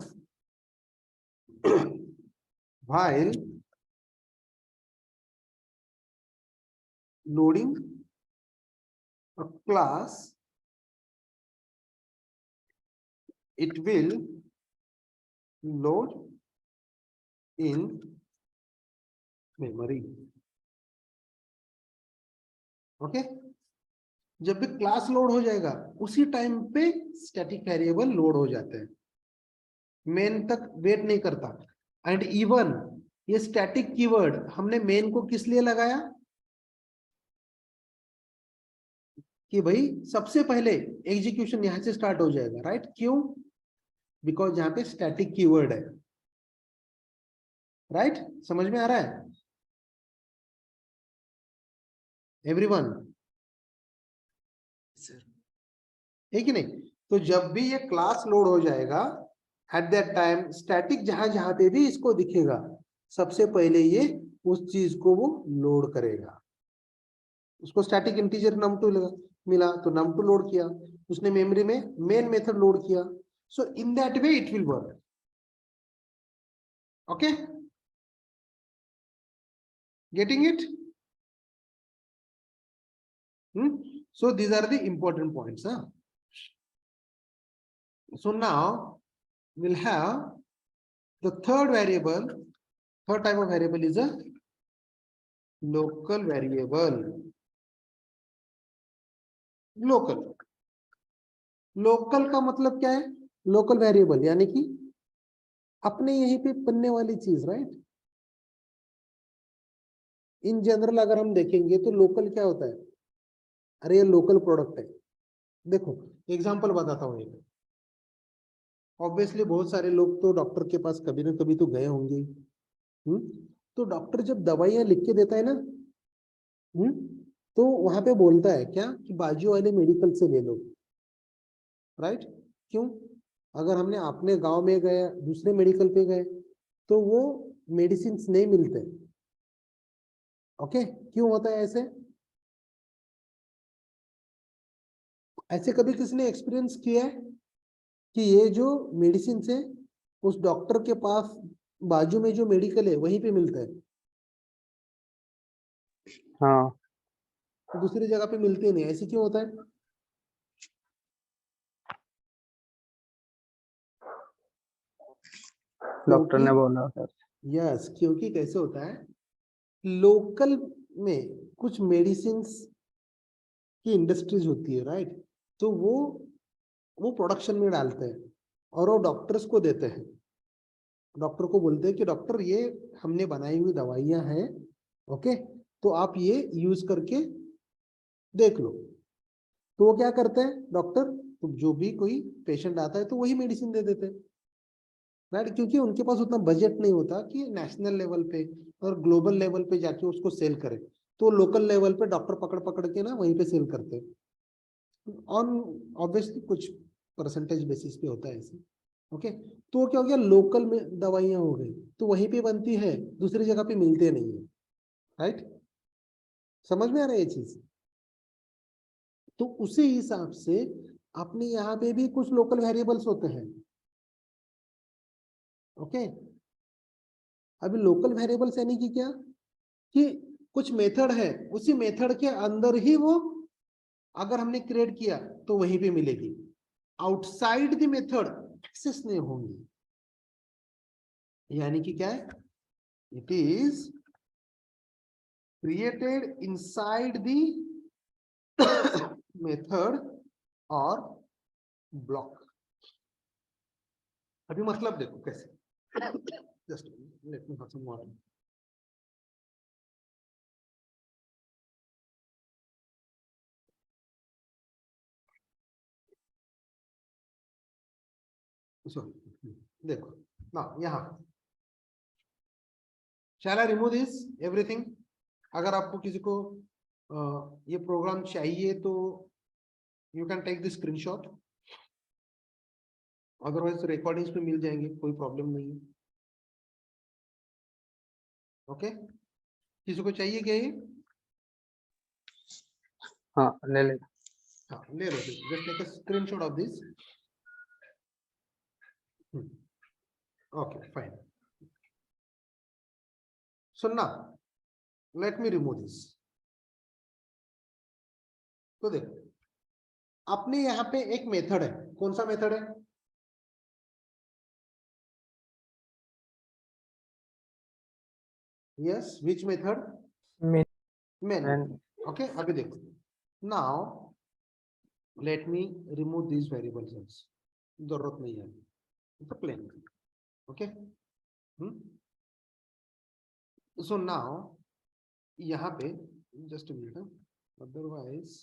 while loading a class, it will load in memory. Okay, जब भी क्लास लोड हो जाएगा उसी टाइम पे स्टैटिक वेरिएबल लोड हो जाते हैं, मेन तक वेट नहीं करता। एंड इवन ये स्टैटिक कीवर्ड हमने मेन को किस लिए लगाया? कि भाई सबसे पहले एग्जीक्यूशन यहां से स्टार्ट हो जाएगा, राइट? क्यों? बिकॉज यहां पे स्टैटिक कीवर्ड है, राइट? समझ में आ रहा है एवरीवन? Sir. है कि नहीं? तो जब भी ये क्लास लोड हो जाएगा एट दैट टाइम स्टैटिक जहां जहां पे भी इसको दिखेगा सबसे पहले ये उस चीज को वो लोड करेगा। उसको स्टैटिक इंटीजर num2 मिला तो num2 लोड किया, उसने मेमोरी में मेन मेथड लोड किया। So in that way it will work. Okay, getting it? So these are the important points. So now we'll have the third variable. Third type of variable is a local variable. Local का मतलब क्या है? Local variable यानी कि अपने यहीं पे बनने वाली चीज, राइट? इन जनरल अगर हम देखेंगे तो लोकल क्या होता है? अरे ये लोकल प्रोडक्ट है। देखो एग्जांपल बताता हूँ एक। ऑब्वियसली बहुत सारे लोग तो डॉक्टर के पास कभी ना कभी तो गए होंगे। तो डॉक्टर जब दवाइयां लिख के देता है ना, तो वहां पे बोलता है क्या कि बाजू वाले मेडिकल से ले लो, राइट? क्यों? अगर हमने अपने गांव में गए दूसरे मेडिकल पे गए तो वो मेडिसिन नहीं मिलते, ओके, क्यों होता है ऐसे? ऐसे कभी किसी ने एक्सपीरियंस किया है कि ये जो मेडिसिन है उस डॉक्टर के पास बाजू में जो मेडिकल है वहीं पे मिलता है, हाँ, दूसरी जगह पे मिलते नहीं, ऐसे क्यों होता है? डॉक्टर ने क्योंकि बोला सर। यस, क्योंकि कैसे होता है, लोकल में कुछ मेडिसिन की इंडस्ट्रीज होती है, राइट? तो वो प्रोडक्शन में डालते हैं और वो डॉक्टर्स को देते हैं। डॉक्टर को बोलते हैं कि डॉक्टर ये हमने बनाई हुई दवाइयां हैं, ओके, तो आप ये यूज करके देख लो। तो वो क्या करते हैं डॉक्टर, तो जो भी कोई पेशेंट आता है तो वही मेडिसिन दे देते हैं, राइट? क्योंकि उनके पास उतना बजट नहीं होता कि नेशनल लेवल पे और ग्लोबल लेवल पे जाके उसको सेल करे, तो लोकल लेवल पे डॉक्टर पकड़ पकड़ के ना वहीं पे सेल करते हैं। ऑन ऑब्वियसली कुछ परसेंटेज बेसिस पे होता है ऐसे, ओके। तो क्या हो गया, लोकल में दवाइयां हो गई तो वहीं पे बनती है, दूसरी जगह पे मिलते नहीं है, राइट? समझ में आ रहा है ये चीज? तो उसी हिसाब से अपने यहाँ पे भी कुछ लोकल वेरिएबल्स होते हैं, ओके। अभी लोकल वेरिएबल्स यानी कि क्या, कि कुछ मेथड है, उसी मेथड के अंदर ही वो अगर हमने क्रिएट किया तो वहीं पे मिलेगी, आउटसाइड द मेथड एक्सेस नहीं होंगी। यानी कि क्या है, it is created inside the method और ब्लॉक। अभी मतलब देखो कैसे, just let me have some water. Sorry, देखो ना यहाँ, shall I remove this everything? अगर आपको किसी को ये प्रोग्राम चाहिए तो you can take the screenshot, otherwise recordings में मिल जाएंगे, कोई प्रॉब्लम नहीं है, ओके। किसी को चाहिए क्या ये? हाँ, ले ले। हाँ ले लो, just take a screenshot of this. Okay fine. So now let me remove this। तो देखो अपने यहाँ पे एक मेथड है, कौन सा मेथड है? Yes, which method? Main- main. And okay, अभी देखो, now let me remove this variables, जरूरत नहीं है, तो प्लेन, ओके। सो नाउ यहाँ पे just a minute, otherwise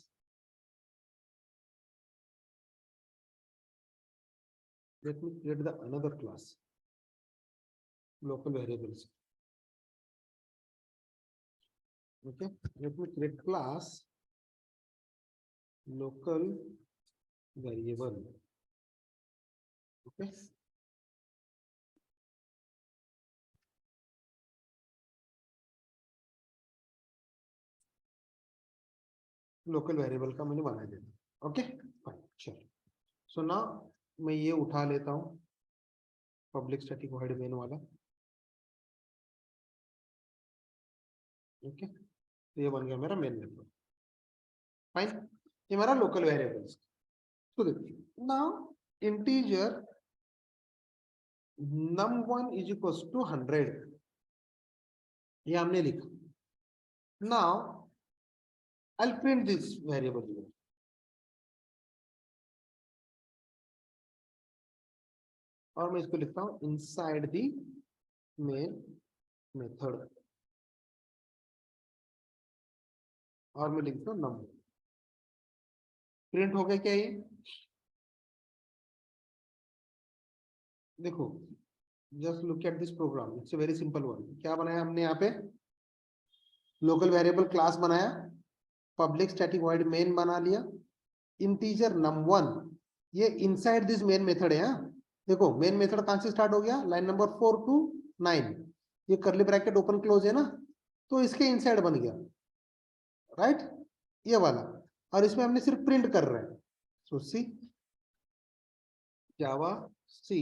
let me create the another class, local variables, okay। Let me create class local variable, okay। Local variable का मैंने बना दिया, ओके फाइन, चलो। सो नाउ मैं ये उठा लेता हूँ पब्लिक स्टैटिक वॉइड मेन वाला, ओके। तो ये बन गया मेरा मेन मेथड, फाइन। ये मेरा लोकल वेरिएबल्स। तो देखिए now integer num1 is equal to 100, ये हमने लिखा। Now I'll print this variable here, और मैं इसको लिखता हूं इनसाइड द मेन मेथड, और मैं लिखता हूं नंबर। प्रिंट हो गया क्या ये? देखो, just look at this program, it's a very simple one. क्या बनाया हमने यहाँ पे? लोकल वेरिएबल क्लास बनाया, पब्लिक स्टैटिक वॉइड मेन बना लिया, इंटीजर num1 ये इनसाइड दिस मेन मेथड है। देखो मेन मेथड कहां से स्टार्ट हो गया, लाइन नंबर 4 to 9, ये करली ब्रैकेट ओपन क्लोज है ना, तो इसके इनसाइड बन गया, राइट, ये वाला, और इसमें हमने सिर्फ प्रिंट कर रहे हैं। So see Java c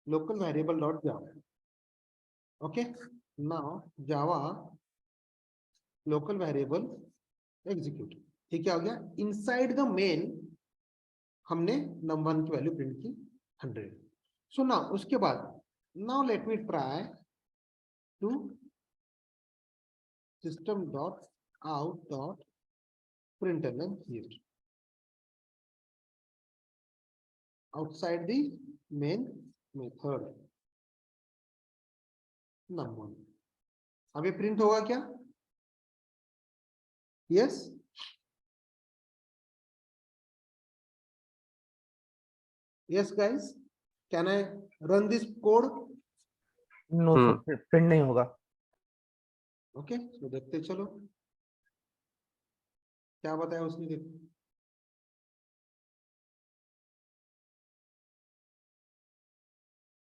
local variable dot Java, okay, now Java local variable execute. ये क्या हो गया, इनसाइड द मेन हमने num1 की वैल्यू प्रिंट की 100। सो नाउ उसके बाद now let me try to system dot out dot println here outside the main method num1। अब ये प्रिंट होगा क्या? Yes, yes guys, can I run this code? No sir, print नहीं होगा। Okay, तो देखते चलो क्या बताया उसने। देखो,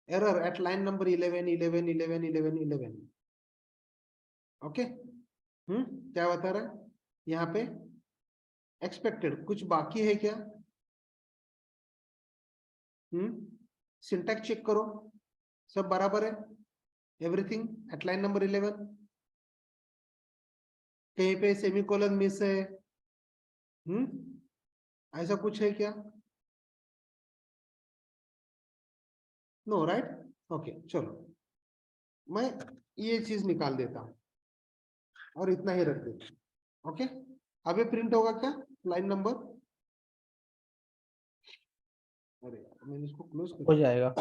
error at line number 11 11 11 11 11। Okay, क्या बता रहा है यहाँ पे? एक्सपेक्टेड कुछ बाकी है क्या? सिंटैक्स चेक करो, सब बराबर है, एवरीथिंग एट लाइन नंबर 11। कहीं पे सेमीकोलन मिस है, ऐसा कुछ है क्या? नो, राइट, ओके, चलो मैं ये चीज निकाल देता हूं और इतना ही रख देता हूं। ओके, अब ये प्रिंट होगा क्या लाइन नंबर? अरे यार, मैंने इसको क्लोज कर हो जाएगा।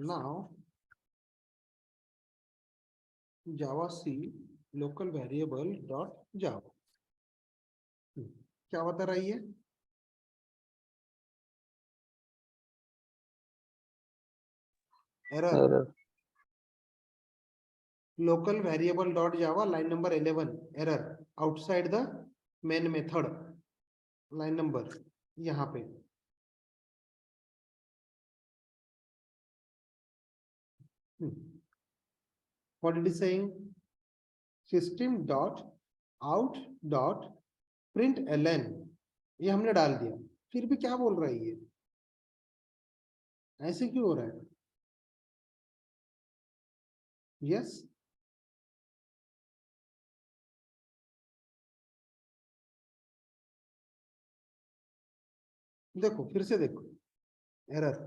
now java c local variable dot java। क्या बता रही है? Error, error, local variable dot java line number 11 error outside the main method line number यहाँ पे। what it is saying, system dot out dot print ln, ये हमने डाल दिया, फिर भी क्या बोल रही है? ऐसे क्यों हो रहा है? यस, देखो फिर से देखो, एरर,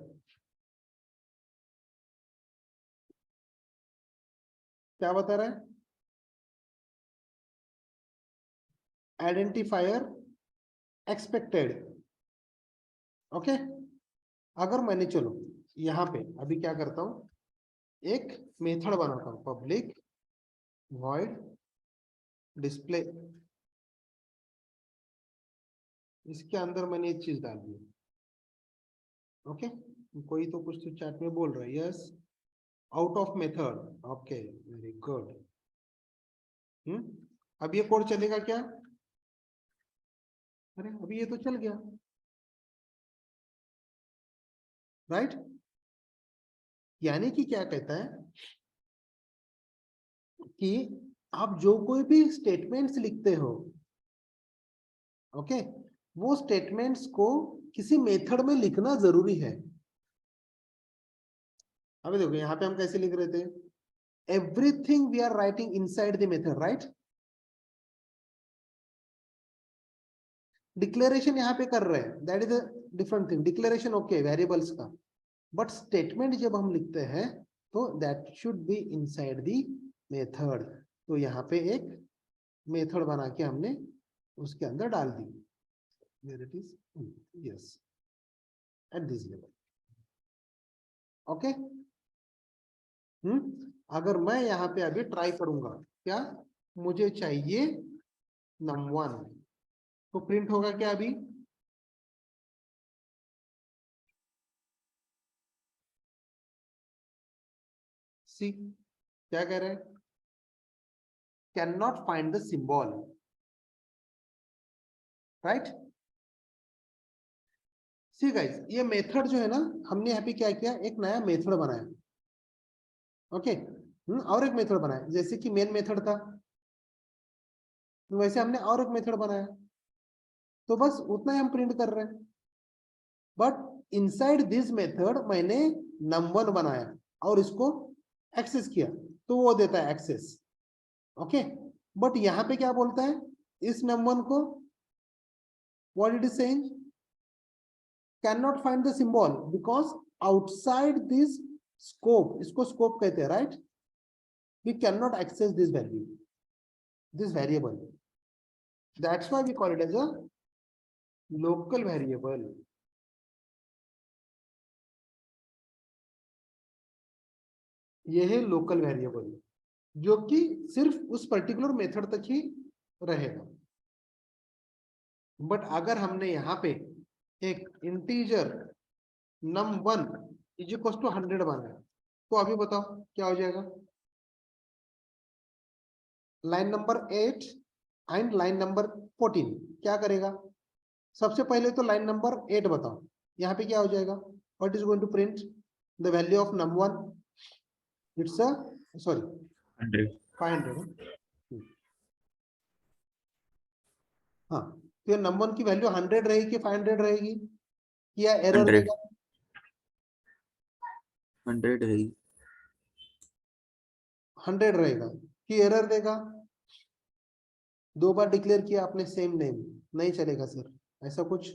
क्या बता रहा है? Identifier expected. ओके, अगर मैंने, चलो यहाँ पे अभी क्या करता हूं, एक मेथड बनाता हूं, पब्लिक वॉइड डिस्प्ले, इसके अंदर मैंने एक चीज डाल दी। ओके, कोई तो कुछ तो चैट में बोल रहा है, yes out of method, okay very good. अब ये कोड चलेगा क्या? अरे अभी ये तो चल गया, राइट? यानी कि क्या कहता है कि आप जो कोई भी स्टेटमेंट्स लिखते हो, ओके, वो स्टेटमेंट्स को किसी मेथड में लिखना जरूरी है। अभी देखो यहाँ पे हम कैसे लिख रहे थे, everything we are writing inside the method, right? Declaration यहाँ पे कर रहे हैं, that is a different thing. Declaration okay variables का, बट स्टेटमेंट जब हम लिखते हैं तो that should be inside the method. तो यहाँ पे एक मेथड बना के हमने उसके अंदर डाल दी, where it is, yes, at this level, okay। अगर मैं यहाँ पे अभी ट्राई करूंगा, क्या मुझे चाहिए num1, तो प्रिंट होगा क्या अभी? सी क्या कह रहे हैं, can not find the symbol, right? See guys, ये मेथड जो है ना, हमने यहाँ पे क्या किया, एक नया मेथड बनाया। ओके, और एक मेथड बनाया, जैसे कि मेन मेथड था वैसे हमने और एक मेथड बनाया, तो बस उतना ही हम प्रिंट कर रहे हैं। बट इनसाइड दिस मेथड मैंने num1 बनाया और इसको एक्सेस किया, तो वो देता है एक्सेस। ओके, बट यहाँ पे क्या बोलता है, इस num1 को what it is saying, cannot find the symbol because outside this scope, इसको scope कहते हैं, right? We cannot access this value, this variable. That's why we call it as a local variable. ये है local variable, जो कि सिर्फ उस particular method तक ही रहेगा। बट अगर हमने यहाँ पे एक integer num1 is equal to 100 बनाया, तो अभी बताओ क्या हो जाएगा। Line number 8 and line number 14 क्या करेगा, सबसे पहले तो लाइन नंबर 8 बताओ, यहाँ पे क्या हो जाएगा, what is going to print the value of num1, it's a sorry 500। हाँ, तो num1 की वैल्यू 100 रहेगी कि 500 रहेगी, या एरर 100 देगा, 100 रहेगी। 100 रहेगा कि एरर देगा। दो बार डिक्लेयर किया आपने सेम नेम, नहीं चलेगा सर ऐसा कुछ।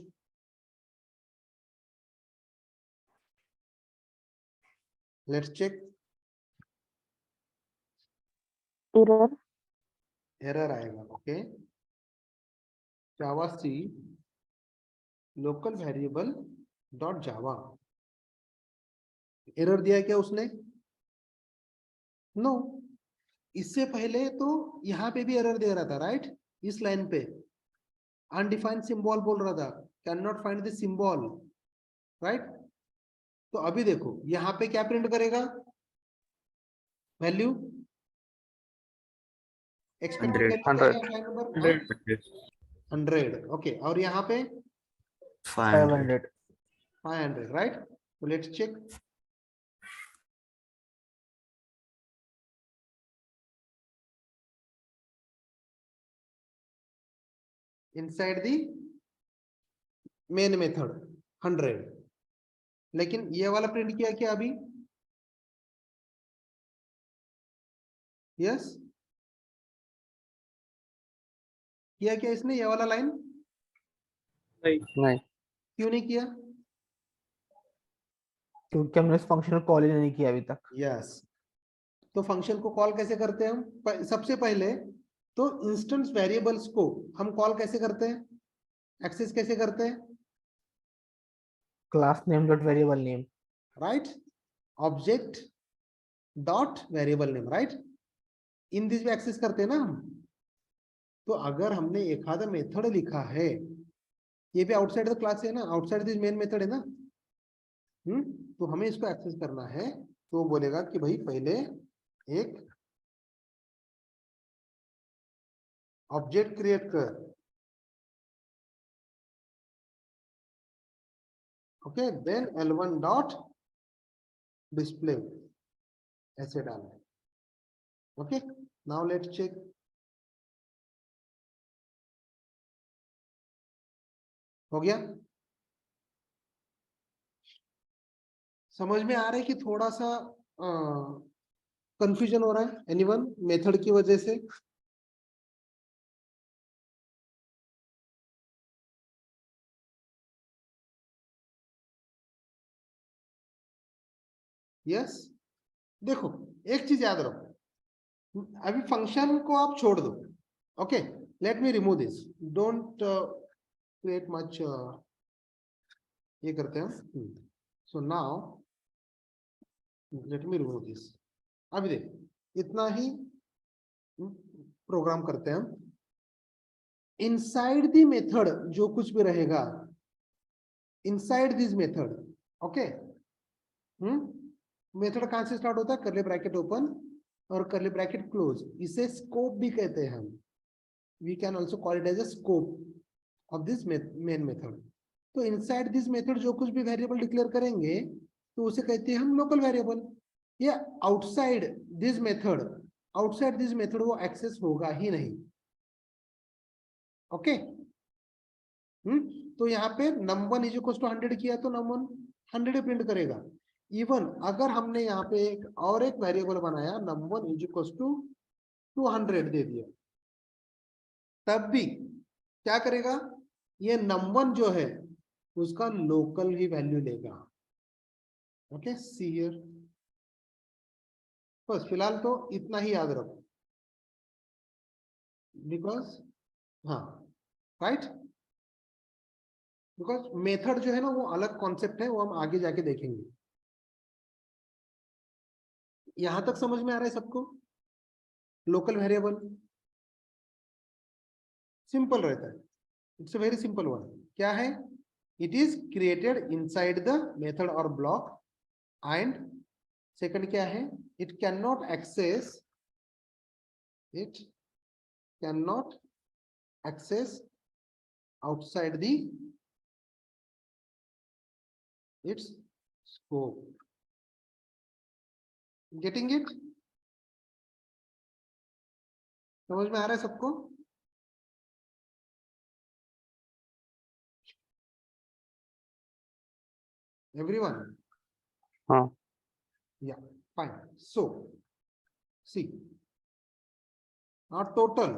लेट्स चेक, एरर एरर आएगा। Okay, Java c local variable dot Java, error दिया क्या उसने, नो। इससे पहले तो यहाँ पे भी एरर दे रहा था, राइट, इस लाइन पे अनडिफाइंड सिंबल बोल रहा था, can not find the symbol, right. तो अभी देखो यहाँ पे क्या प्रिंट करेगा, वैल्यू एक्सपेक्टेड 100। ओके, और यहाँ पे 500 500, राइट। तो let's check, inside the main method 100, लेकिन ये वाला प्रिंट किया क्या अभी, यस किया क्या इसने, ये वाला लाइन नहीं, क्यों नहीं किया, क्योंकि हमने इस फंक्शन को कॉल ही नहीं किया अभी तक। यस। तो फंक्शन को कॉल कैसे करते हैं हम, सबसे पहले तो इंस्टेंस वेरिएबल्स को हम कॉल कैसे करते हैं, एक्सेस कैसे करते हैं, class name dot variable name, right, object dot variable name, right, in this भी एक्सेस करते हैं ना हम। तो अगर हमने एक आधा मेथड लिखा है, ये भी आउटसाइड द क्लास है ना, आउटसाइड दिस मेन मेथड है ना, तो हमें इसको एक्सेस करना है, तो वो बोलेगा कि भाई पहले एक ऑब्जेक्ट क्रिएट कर, okay, then L1 dot display ऐसे डालना है। ओके, नाउ लेट्स चेक, हो गया, समझ में आ रहा है कि थोड़ा सा कंफ्यूजन हो रहा है एनीवन मेथड की वजह से, यस। देखो एक चीज याद रखो, अभी फंक्शन को आप छोड़ दो, okay, let me remove this, don't create much, ये करते हैं। सो now let me remove this, अभी देख इतना ही प्रोग्राम करते हैं हम। इनसाइड द मेथड जो कुछ भी रहेगा, inside this method, okay, method कहां से स्टार्ट होता है, कर्ली ब्रैकेट ओपन और कर्ली ब्रैकेट क्लोज, इसे स्कोप भी कहते हैं हम, we can also call it as a scope of this main method. तो इनसाइड दिस मेथड जो कुछ भी वेरिएबल डिक्लेयर करेंगे तो उसे कहते हैं हम लोकल वेरिएबल। या आउटसाइड दिस मेथड वो एक्सेस होगा ही नहीं। ओके तो यहाँ पे num1 इज इक्वल टू 100 किया तो num1 100 प्रिंट करेगा। इवन अगर हमने यहाँ पे एक वेरिएबल बनाया num1 इज इक्वल टू 200 दे दिया, तब भी क्या करेगा, ये num1 जो है उसका लोकल ही वैल्यू लेगा। ओके सी हियर, बस फिलहाल तो इतना ही याद रखो, बिकॉज हाँ राइट, बिकॉज मेथड जो है ना वो अलग कॉन्सेप्ट है, वो हम आगे जाके देखेंगे। यहां तक समझ में आ रहा है सबको? लोकल वेरिएबल सिंपल रहता है, it's a very simple one. क्या है? It is created inside the method और ब्लॉक, एंड सेकंड क्या है, it can not access outside the its scope. Getting it? समझ में आ रहा है सबको? Everyone? हाँ। Yeah, fine. So, see, our total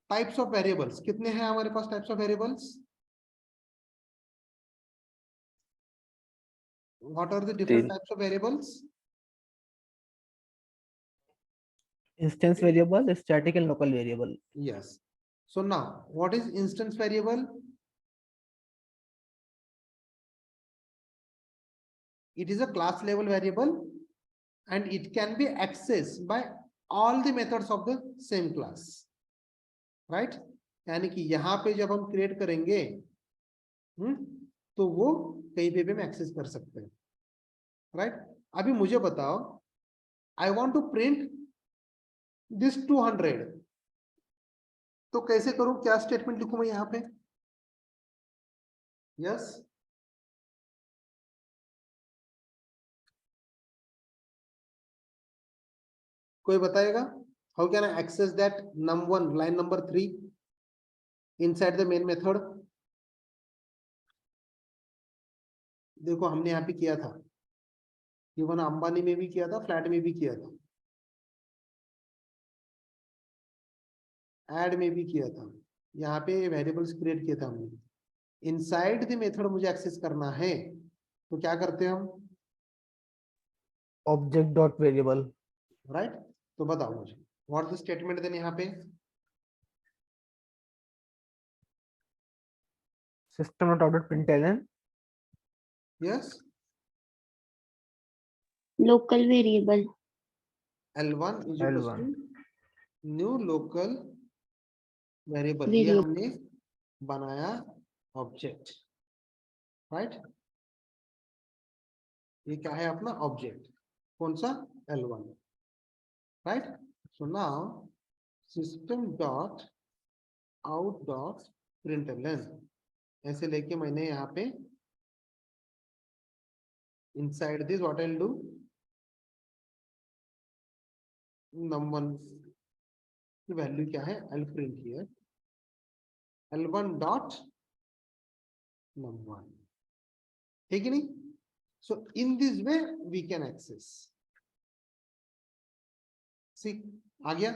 types of variables कितने हैं हमारे पास? types of variables? What are the different types of variables? Instance variable, static and local variable. Yes. So now, what is instance variable? It is a class level variable and it can be accessed by all the methods of the same class. Right? यानी कि यहाँ पे जब हम create करेंगे तो वो कहीं पे भी हम एक्सेस कर सकते हैं। राइट? अभी मुझे बताओ, I want to print this 200, तो कैसे करूं? क्या स्टेटमेंट लिखूं मैं यहाँ पे? यस, कोई बताएगा? How can I access that num1 line number 3 inside the main method? देखो हमने यहाँ पे किया था, इवन अंबानी में भी किया था, फ्लैट में भी किया था, ऐड में भी किया था, यहाँ पे वेरिएबल्स क्रिएट किया था हमने। इनसाइड द मेथड मुझे एक्सेस करना है तो क्या करते हैं हम? Object dot variable. राइट? तो बताओ मुझे व्हाट द स्टेटमेंट देन यहाँ पे? System dot out println. Yes, local variable, L1 is equal L1. To new local variable. ये Variable. हमने बनाया ऑब्जेक्ट। राइट? ये क्या है अपना ऑब्जेक्ट? कौन सा? L1। Right? So now system dot out dot println ऐसे लेके मैंने यहाँ पे inside this what I'll do, num1 की वैल्यू क्या है? I'll print here L1 dot num1, ठीक है नहीं? So in this way we can access. See, आ गया?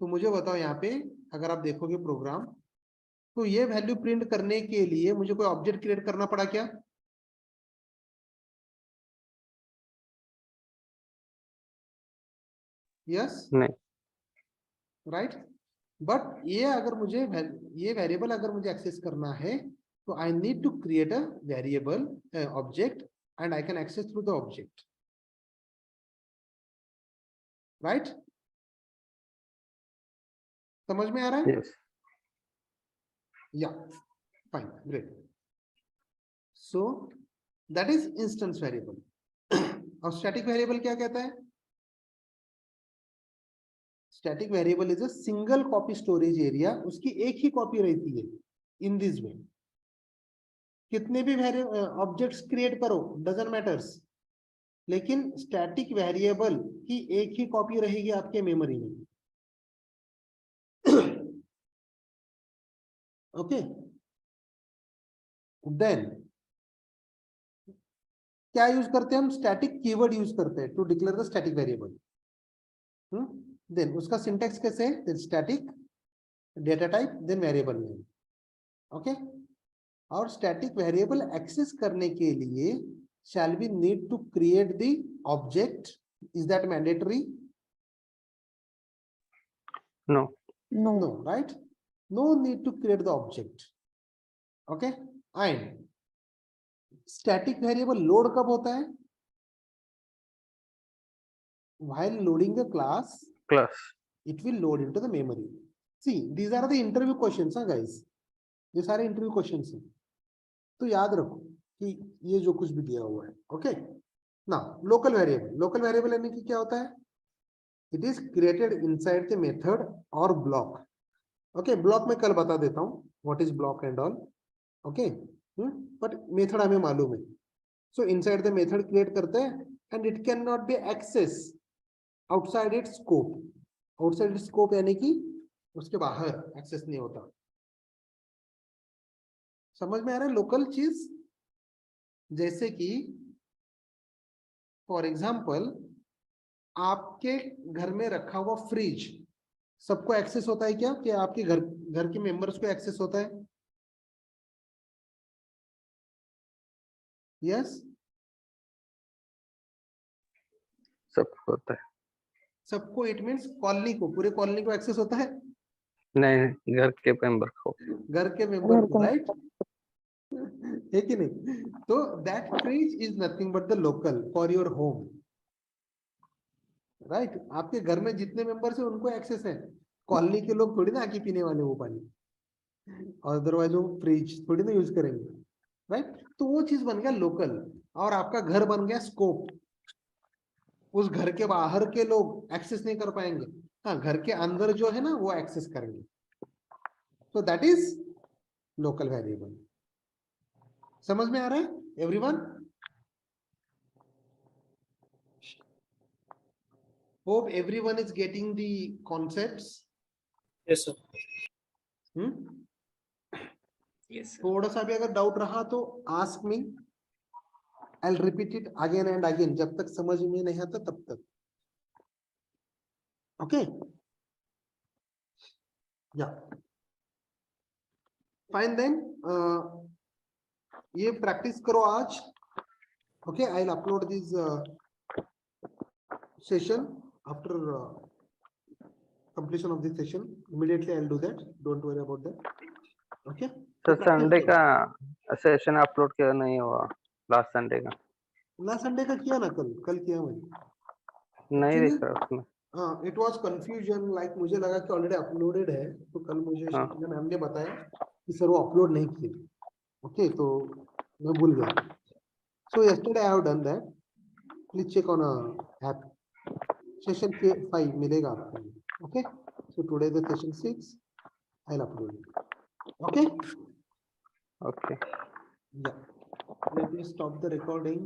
तो मुझे बताओ यहाँ पे अगर आप देखोगे प्रोग्राम, तो ये वैल्यू प्रिंट करने के लिए मुझे कोई ऑब्जेक्ट क्रिएट करना पड़ा क्या? यस, नहीं। राइट? बट ये अगर मुझे ये वेरिएबल अगर मुझे एक्सेस करना है तो I need to create a variable object and I can access through the object. Right? समझ में आ रहा है? Yes. या fine, great. So that is instance variable. और स्टैटिक वेरिएबल क्या कहता है? Static variable is a single copy storage area, उसकी एक ही कॉपी रहती है। in this way. कितने भी ऑब्जेक्ट्स क्रिएट करो, डजंट मैटर्स, लेकिन स्टैटिक वेरिएबल की एक ही कॉपी रहेगी आपके मेमोरी में. ओके, देन क्या यूज करते हैं हम? स्टैटिक कीवर्ड यूज करते हैं to declare the static variable. Then उसका सिंटेक्स कैसे है? Static data type then variable name. Okay, और स्टैटिक वेरिएबल एक्सेस करने के लिए shall we need to create the object? Is that mandatory? No. No. No, right? No need to create the object. Okay, and static variable load कब होता है? While loading the class, Class. it will load into the memory. See, these are the interview questions, guys. ये सारे interview questions हैं, तो याद रखो कि ये जो कुछ भी दिया हुआ है. ओके, ना लोकल वेरिएबल यानी कि क्या होता है? It is created inside the method और ब्लॉक. ओके, ब्लॉक में कल बता देता हूँ what is block and all. Okay, but method हमें मालूम है. So inside the method create करते हैं and it can not be access outside its scope. Outside its scope यानी कि उसके बाहर एक्सेस नहीं होता. समझ में आ रहा है? लोकल चीज जैसे कि फॉर एग्जाम्पल आपके घर में रखा हुआ फ्रिज सबको एक्सेस होता है क्या? कि आपके घर के मेंबर्स को एक्सेस होता है? यस, सब होता है. सबको. इट मीन्स कॉलोनी को, पूरे कॉलोनी को एक्सेस होता है? नहीं, घर के मेंबर को. घर के मेंबर घर को, के राइट? है कि नहीं? तो that fridge is nothing but the local for your home, right? आपके घर में जितने मेंबर्स हैं उनको एक्सेस है. कॉलोनी के लोग थोड़ी ना आके पीने वाले वो पानी, और अदरवाइज वो फ्रिज थोड़ी ना यूज करेंगे, राइट? तो वो चीज बन गया लोकल, और आपका घर बन गया स्कोप. उस घर के बाहर के लोग एक्सेस नहीं कर पाएंगे. हाँ, घर के अंदर जो है ना वो एक्सेस करेंगे. तो दैट इज लोकल वेरिएबल. समझ में आ रहा है everyone? Hope everyone is getting the concepts. Yes, sir. Yes, sir. थोड़ा सा भी अगर डाउट रहा तो ask me, I will repeat it again and again जब तक समझ में नहीं आता तब तक. ओके, या फाइन देन. ये प्रैक्टिस करो आज. Okay, I will upload this session after completion of this session. Immediately I'll do that. Don't worry about that. Okay. तो संडे का सेशन अपलोड क्यों नहीं हुआ? लास्ट संडे का. लास्ट संडे का किया ना, कल किया मैंने. नहीं Actually, देखा उसमें. हाँ, इट वाज कंफ्यूजन. लाइक मुझे लगा कि ऑलरेडी अपलोडेड है, तो कल मुझे हाँ. मैम ने बताया कि सर वो अपलोड नहीं किए. ओके, तो मैं भूल गया. So yesterday I have done that. Please check on app. Session 5 मिलेगा आपको. Okay, so today the session 6 I will upload it. Okay, Okay. yeah. Let me stop the recording.